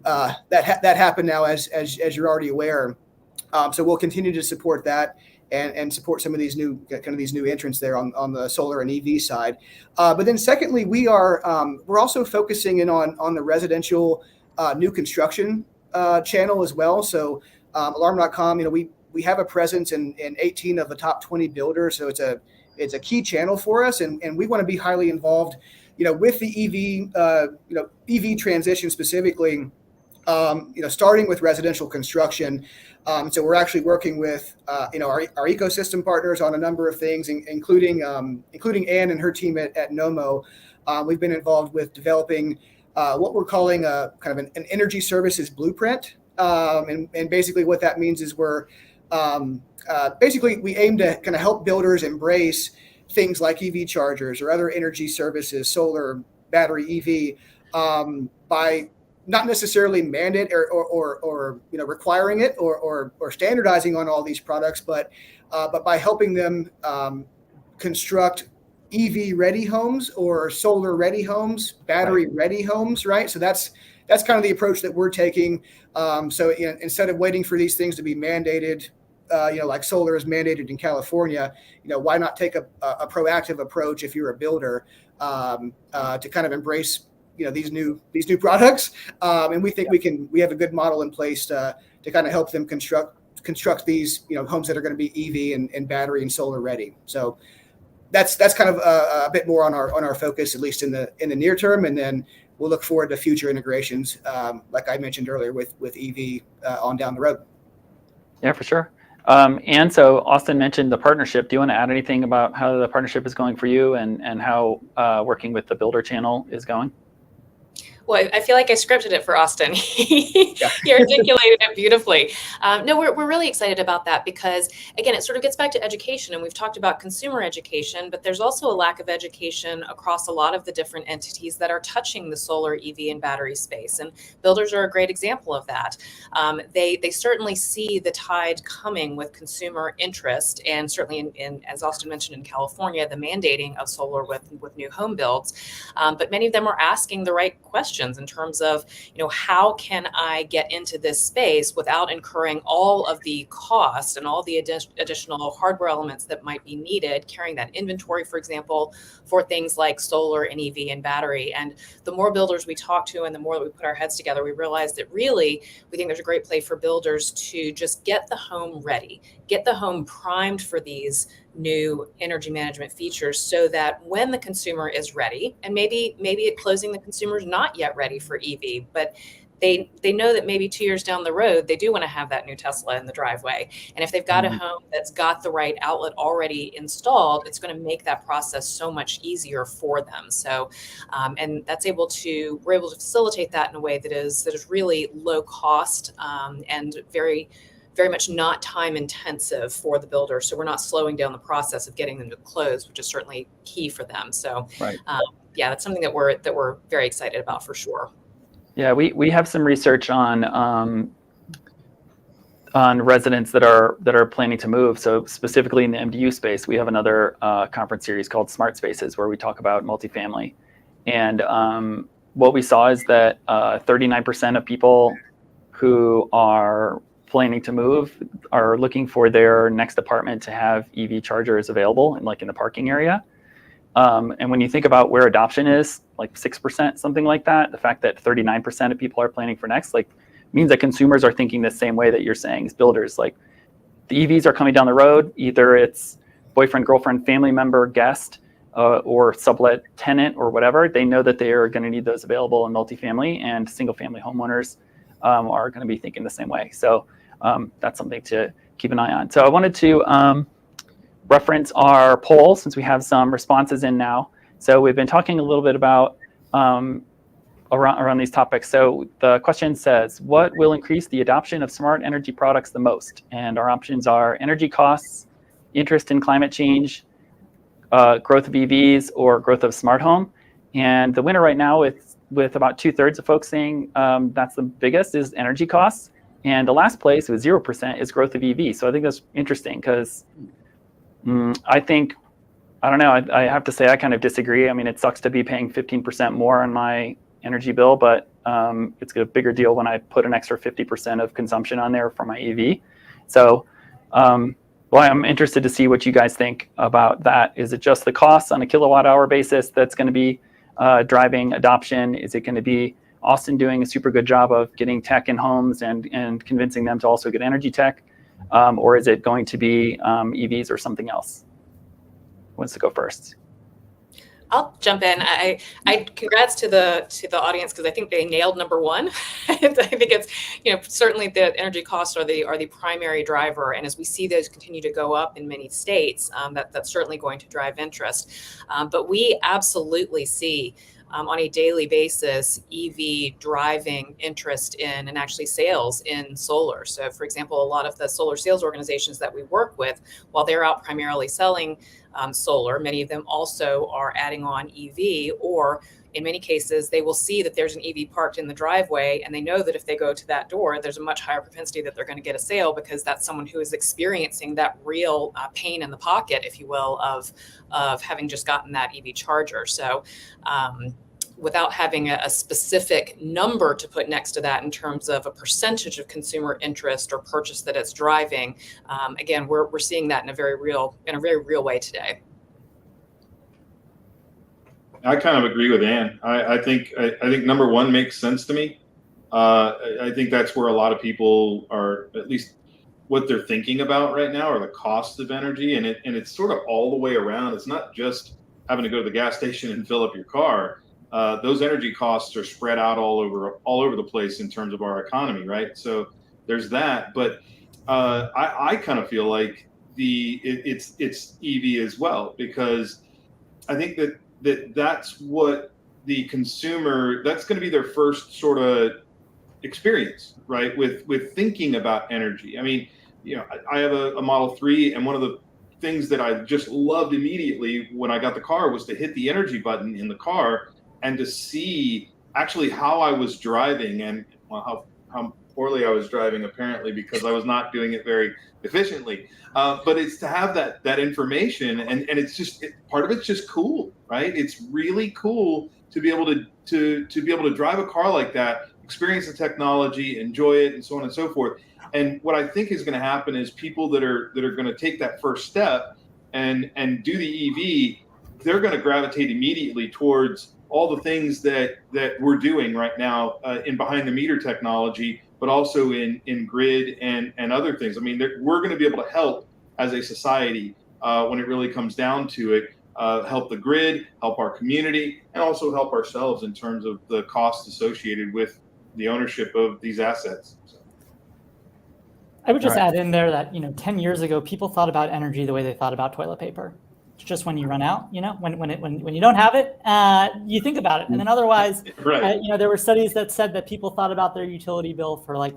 happen now, as you're already aware. So we'll continue to support that and support some of these new entrants there on the solar and EV side. But then secondly, we're also focusing in on the residential new construction channel as well. So alarm.com, we have a presence in 18 of the top 20 builders. So it's a key channel for us, and we want to be highly involved, with the EV transition specifically. Starting with residential construction. So we're actually working with, our ecosystem partners on a number of things, including Ann and her team at NOMO. We've been involved with developing what we're calling a kind of an energy services blueprint. And basically what that means is we aim to kind of help builders embrace things like EV chargers or other energy services, solar, battery, EV, by not necessarily mandate or requiring it or standardizing on all these products, but by helping them construct EV ready homes or solar ready homes, battery ready homes, right? So that's kind of the approach that we're taking. So instead of waiting for these things to be mandated, like solar is mandated in California, why not take a proactive approach if you're a builder to kind of embrace these new products, and we think we have a good model in place to kind of help them construct these homes that are going to be EV and battery and solar ready. So that's kind of a bit more on our focus, at least in the near term, and then we'll look forward to future integrations, like I mentioned earlier with EV on down the road. Yeah, for sure. And so Austin mentioned the partnership. Do you want to add anything about how the partnership is going for you and how working with the builder channel is going? Well, I feel like I scripted it for Austin. He Yeah. articulated it beautifully. No, we're really excited about that because, again, it sort of gets back to education. And we've talked about consumer education, but there's also a lack of education across a lot of the different entities that are touching the solar, EV, and battery space. And builders are a great example of that. They certainly see the tide coming with consumer interest, and certainly as Austin mentioned, in California, the mandating of solar with new home builds. But many of them are asking the right questions in terms of, how can I get into this space without incurring all of the cost and all the additional hardware elements that might be needed, carrying that inventory, for example, for things like solar and EV and battery. And the more builders we talk to and the more that we put our heads together, we realize that really we think there's a great play for builders to just get the home ready, get the home primed for these new energy management features, so that when the consumer is ready, and maybe at closing the consumer is not yet ready for EV, but they know that maybe 2 years down the road they do want to have that new Tesla in the driveway. And if they've got a home that's got the right outlet already installed, it's going to make that process so much easier for them. So and we're able to facilitate that in a way that is really low cost and very much not time intensive for the builder. So we're not slowing down the process of getting them to close, which is certainly key for them. So Right. Yeah, that's something that we're very excited about for sure. Yeah, we have some research on residents that are planning to move. So specifically in the MDU space, we have another conference series called Smart Spaces where we talk about multifamily. And what we saw is that 39% of people who are planning to move are looking for their next apartment to have EV chargers available and in the parking area. And when you think about where adoption is, like 6%, something like that, the fact that 39% of people are planning for next, means that consumers are thinking the same way that you're saying as builders. The EVs are coming down the road, either it's boyfriend, girlfriend, family member, guest, or sublet tenant or whatever. They know that they are going to need those available in multifamily, and single family homeowners are going to be thinking the same way. So that's something to keep an eye on. So I wanted to reference our poll since we have some responses in now. So we've been talking a little bit about around these topics. So the question says, what will increase the adoption of smart energy products the most? And our options are energy costs, interest in climate change, growth of EVs, or growth of smart home. And the winner right now, with about 2/3 of folks saying that's the biggest, is energy costs. And the last place with 0% is growth of EV. So I think that's interesting because I don't know, I have to say I kind of disagree. I mean, it sucks to be paying 15% more on my energy bill, but it's a bigger deal when I put an extra 50% of consumption on there for my EV. So I'm interested to see what you guys think about that. Is it just the costs on a kilowatt hour basis that's going to be driving adoption? Is it going to be Austin doing a super good job of getting tech in homes and convincing them to also get energy tech? Or is it going to be EVs or something else? Who wants to go first? I'll jump in. I congrats to the audience because I think they nailed number one. I think it's certainly the energy costs are the primary driver, and as we see those continue to go up in many states, that's certainly going to drive interest. But we absolutely see on a daily basis EV driving interest in and actually sales in solar. So, for example, a lot of the solar sales organizations that we work with, while they're out primarily selling solar, many of them also are adding on EV, or in many cases, they will see that there's an EV parked in the driveway, and they know that if they go to that door, there's a much higher propensity that they're going to get a sale because that's someone who is experiencing that real pain in the pocket, if you will, of having just gotten that EV charger. So without having a specific number to put next to that in terms of a percentage of consumer interest or purchase that it's driving, again, we're seeing that in a very real way today. I kind of agree with Ann. I think number one makes sense to me. I think that's where a lot of people are, at least what they're thinking about right now, are the cost of energy, and it's sort of all the way around. It's not just having to go to the gas station and fill up your car. Those energy costs are spread out all over the place in terms of our economy, right? So there's that, but I kind of feel like it's EV as well, because I think that's what the consumer, that's going to be their first sort of experience, right? With thinking about energy. I mean, I have a Model 3, and one of the things that I just loved immediately when I got the car was to hit the energy button in the car and to see actually how I was driving, and how poorly I was driving, apparently, because I was not doing it very efficiently. But it's to have that information, and it's just part of it's just cool, right? It's really cool to be able to drive a car like that, experience the technology, enjoy it, and so on and so forth. And what I think is going to happen is people that are going to take that first step and do the EV, they're going to gravitate immediately towards all the things that we're doing right now in behind the meter technology, but also in grid and other things. I mean, we're going to be able to help as a society when it really comes down to it, help the grid, help our community, and also help ourselves in terms of the costs associated with the ownership of these assets. So. I would just add in there that 10 years ago, people thought about energy the way they thought about toilet paper. It's just when you run out, when you don't have it, you think about it, and then otherwise, right. There were studies that said that people thought about their utility bill for like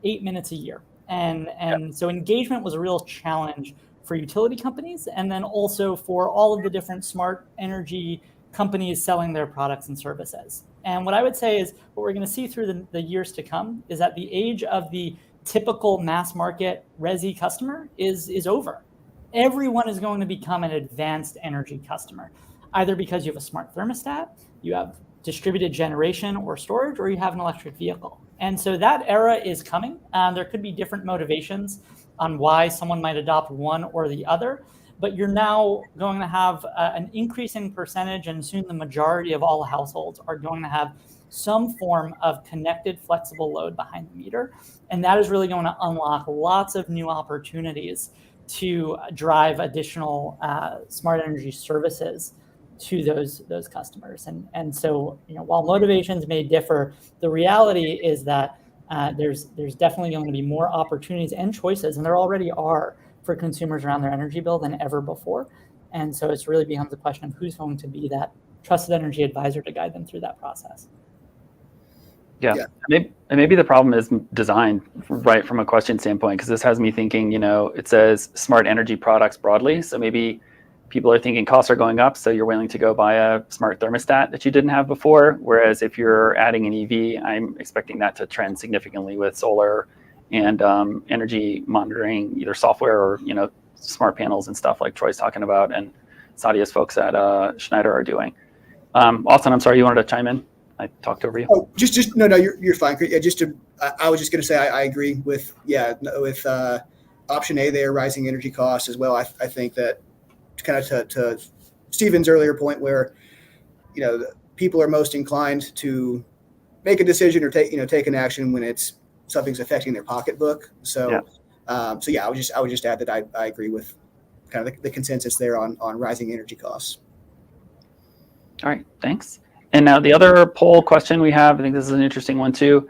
8 minutes a year, and so engagement was a real challenge for utility companies, and then also for all of the different smart energy companies selling their products and services. And what I would say is what we're going to see through the years to come is that the age of the typical mass market resi customer is over. Everyone is going to become an advanced energy customer, either because you have a smart thermostat, you have distributed generation or storage, or you have an electric vehicle. And so that era is coming. There could be different motivations on why someone might adopt one or the other, but you're now going to have an increasing percentage, and soon the majority of all households are going to have some form of connected flexible load behind the meter. And that is really going to unlock lots of new opportunities to drive additional smart energy services to those customers. And so, while motivations may differ, the reality is that there's definitely going to be more opportunities and choices, and there already are, for consumers around their energy bill than ever before. And so it's really becomes a question of who's going to be that trusted energy advisor to guide them through that process. Yeah. Maybe the problem is design, right, from a question standpoint, because this has me thinking, it says smart energy products broadly. So maybe people are thinking costs are going up, so you're willing to go buy a smart thermostat that you didn't have before. Whereas if you're adding an EV, I'm expecting that to trend significantly with solar and energy monitoring, either software or, smart panels and stuff like Troy's talking about and Sadia's folks at Schneider are doing. Austin, I'm sorry, you wanted to chime in? I talked over you. Oh, just no, you're fine. Yeah, I was just going to say I agree with option A there, rising energy costs as well. I think that kind of to Stephen's earlier point, where people are most inclined to make a decision or take an action when something's affecting their pocketbook. So I would just add that I agree with kind of the consensus there on rising energy costs. All right, thanks. And now the other poll question we have, I think this is an interesting one too.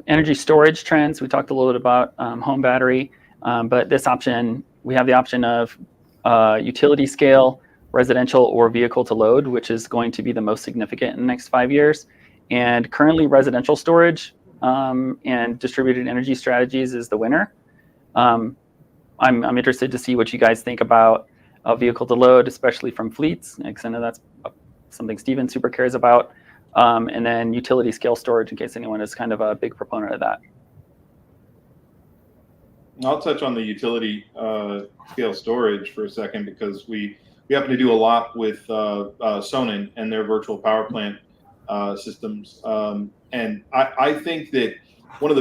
Energy storage trends. We talked a little bit about home battery, but this option, we have the option of utility scale, residential, or vehicle to load, which is going to be the most significant in the next 5 years. And currently residential storage and distributed energy strategies is the winner. I'm interested to see what you guys think about vehicle to load, especially from fleets, because I know that's something Stephen super cares about, and then utility scale storage, in case anyone is kind of a big proponent of that. I'll touch on the utility scale storage for a second, because we happen to do a lot with Sonnen and their virtual power plant systems, and I think that one of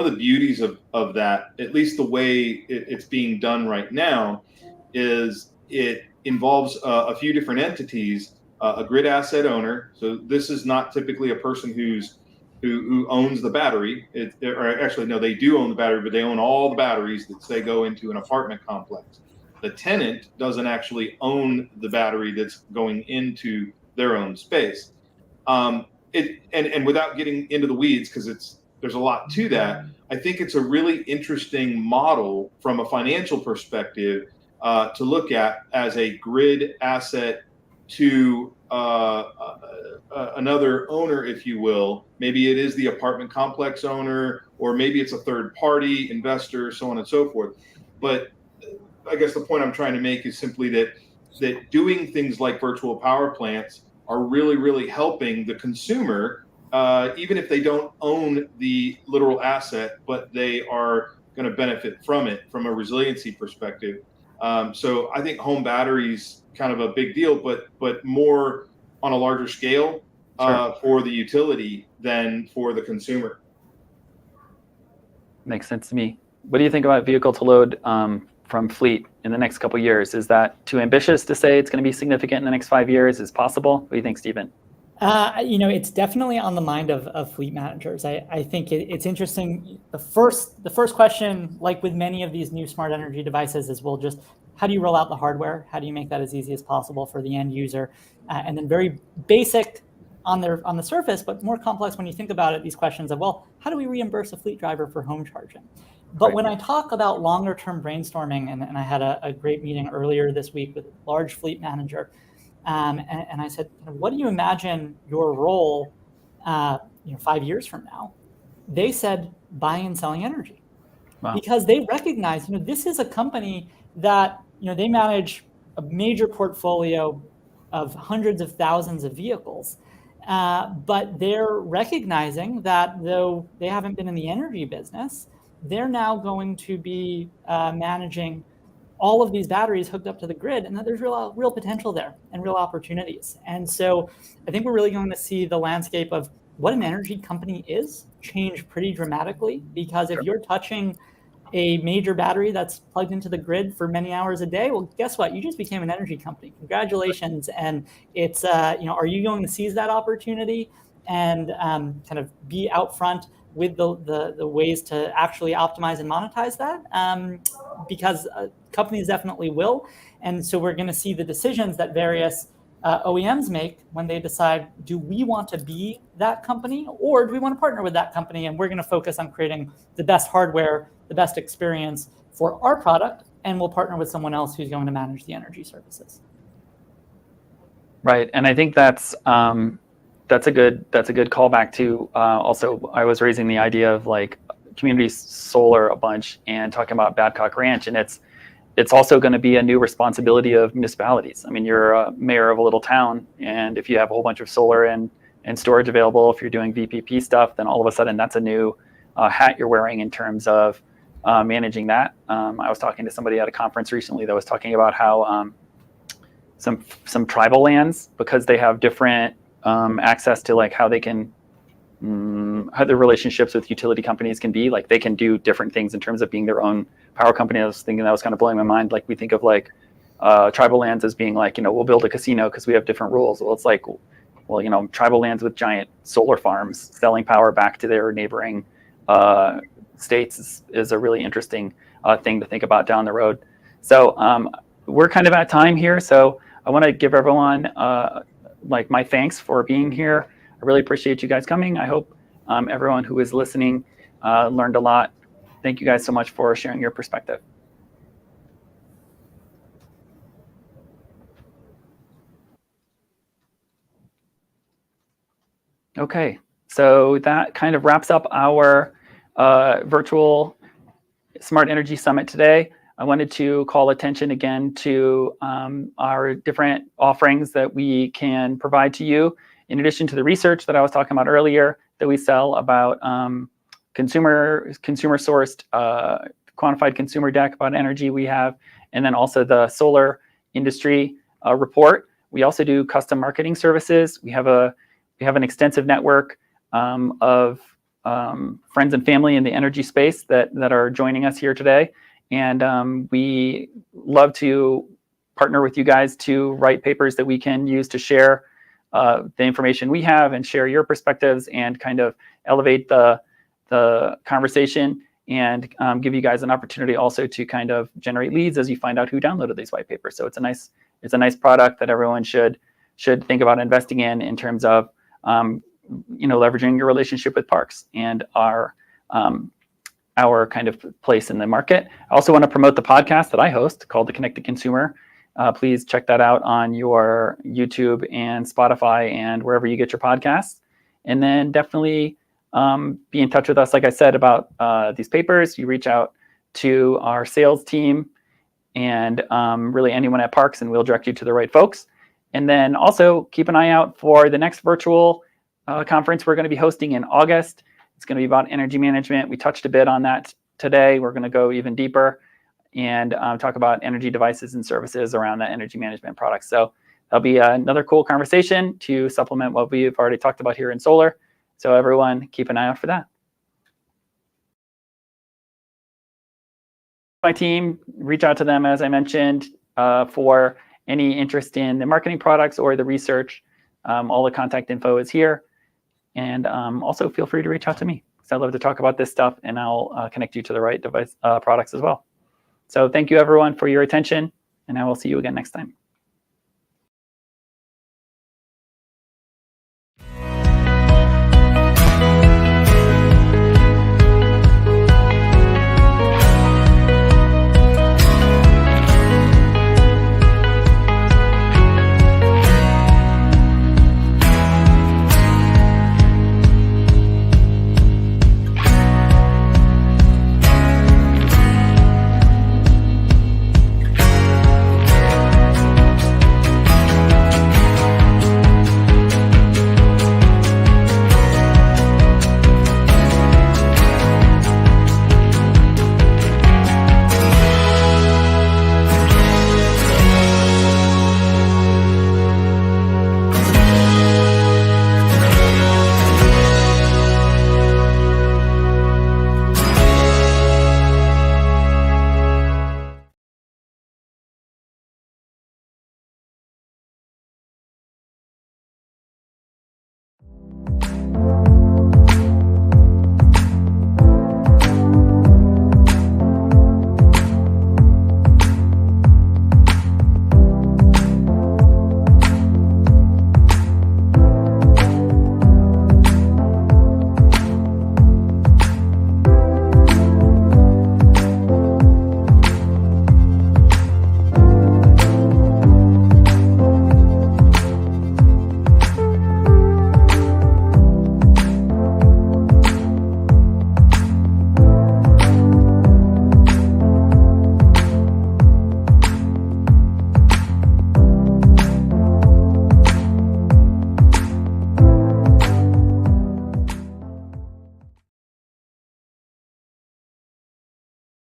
the beauties of that, at least the way it's being done right now, is it involves a few different entities. A grid asset owner. So this is not typically a person who owns the battery. Or actually, no, they do own the battery, but they own all the batteries that say go into an apartment complex. The tenant doesn't actually own the battery that's going into their own space. And without getting into the weeds, because there's a lot to that, I think it's a really interesting model from a financial perspective to look at as a grid asset to another owner, if you will. Maybe it is the apartment complex owner, or maybe it's a third party investor, so on and so forth. But I guess the point I'm trying to make is simply that doing things like virtual power plants are really, really helping the consumer, even if they don't own the literal asset, but they are going to benefit from it from a resiliency perspective. So I think home batteries kind of a big deal, but more on a larger scale for the utility than for the consumer. Makes sense to me. What do you think about vehicle to load from fleet in the next couple of years? Is that too ambitious to say it's going to be significant in the next 5 years? Is possible? What do you think, Stephen? It's definitely on the mind of fleet managers. I think it's interesting. The first question, like with many of these new smart energy devices, is, well, just how do you roll out the hardware? How do you make that as easy as possible for the end user? And then very basic on the surface, but more complex when you think about it, these questions of, well, how do we reimburse a fleet driver for home charging? But when I talk about longer term brainstorming, and I had a great meeting earlier this week with a large fleet manager, and I said, what do you imagine your role 5 years from now? They said, buying and selling energy. Wow. Because they recognize, this is a company that, they manage a major portfolio of hundreds of thousands of vehicles. But they're recognizing that though they haven't been in the energy business, they're now going to be managing all of these batteries hooked up to the grid, and that there's real potential there and real opportunities. And so I think we're really going to see the landscape of what an energy company is change pretty dramatically, because if you're touching a major battery that's plugged into the grid for many hours a day, well, guess what? You just became an energy company. Congratulations. And it's, are you going to seize that opportunity and kind of be out front with the ways to actually optimize and monetize that? Because companies definitely will. And so we're going to see the decisions that various OEMs make when they decide, do we want to be that company, or do we want to partner with that company? And we're going to focus on creating the best hardware, the best experience for our product, and we'll partner with someone else who's going to manage the energy services. Right, and I think that's a good callback to also I was raising the idea of like community solar a bunch and talking about Babcock Ranch, and it's also going to be a new responsibility of municipalities. I mean, you're a mayor of a little town, and if you have a whole bunch of solar and storage available, if you're doing VPP stuff, then all of a sudden that's a new hat you're wearing in terms of managing that. I was talking to somebody at a conference recently that was talking about how some tribal lands, because they have different access to like how they can how their relationships with utility companies can be, like they can do different things in terms of being their own power company. I was thinking that was kind of blowing my mind. Like we think of like tribal lands as being like, we'll build a casino because we have different rules. Well, it's like, well, tribal lands with giant solar farms selling power back to their neighboring states is a really interesting thing to think about down the road. So we're kind of at time here. So I want to give everyone like my thanks for being here. I really appreciate you guys coming. I hope everyone who is listening learned a lot. Thank you guys so much for sharing your perspective. Okay, so that kind of wraps up our virtual Smart Energy Summit today. I wanted to call attention again to our different offerings that we can provide to you. In addition to the research that I was talking about earlier that we sell about consumer sourced quantified consumer deck about energy we have, and then also the solar industry report. We also do custom marketing services. We have an extensive network of friends and family in the energy space that are joining us here today. And we love to partner with you guys to write papers that we can use to share the information we have and share your perspectives and kind of elevate the conversation and give you guys an opportunity also to kind of generate leads as you find out who downloaded these white papers. So it's a nice product that everyone should think about investing in terms of leveraging your relationship with Parks and our kind of place in the market. I also want to promote the podcast that I host called The Connected Consumer. please check that out on your YouTube and Spotify and wherever you get your podcasts. And then definitely be in touch with us, like I said, about these papers. You reach out to our sales team and really anyone at Parks, and we'll direct you to the right folks. And then also keep an eye out for the next virtual conference we're going to be hosting in August. It's going to be about energy management. We touched a bit on that today. We're going to go even deeper and talk about energy devices and services around that energy management products. So that'll be another cool conversation to supplement what we've already talked about here in solar. So everyone, keep an eye out for that. My team, reach out to them, as I mentioned, for any interest in the marketing products or the research. All the contact info is here. And also feel free to reach out to me, because I'd love to talk about this stuff, and I'll connect you to the right device products as well. So thank you, everyone, for your attention, and I will see you again next time.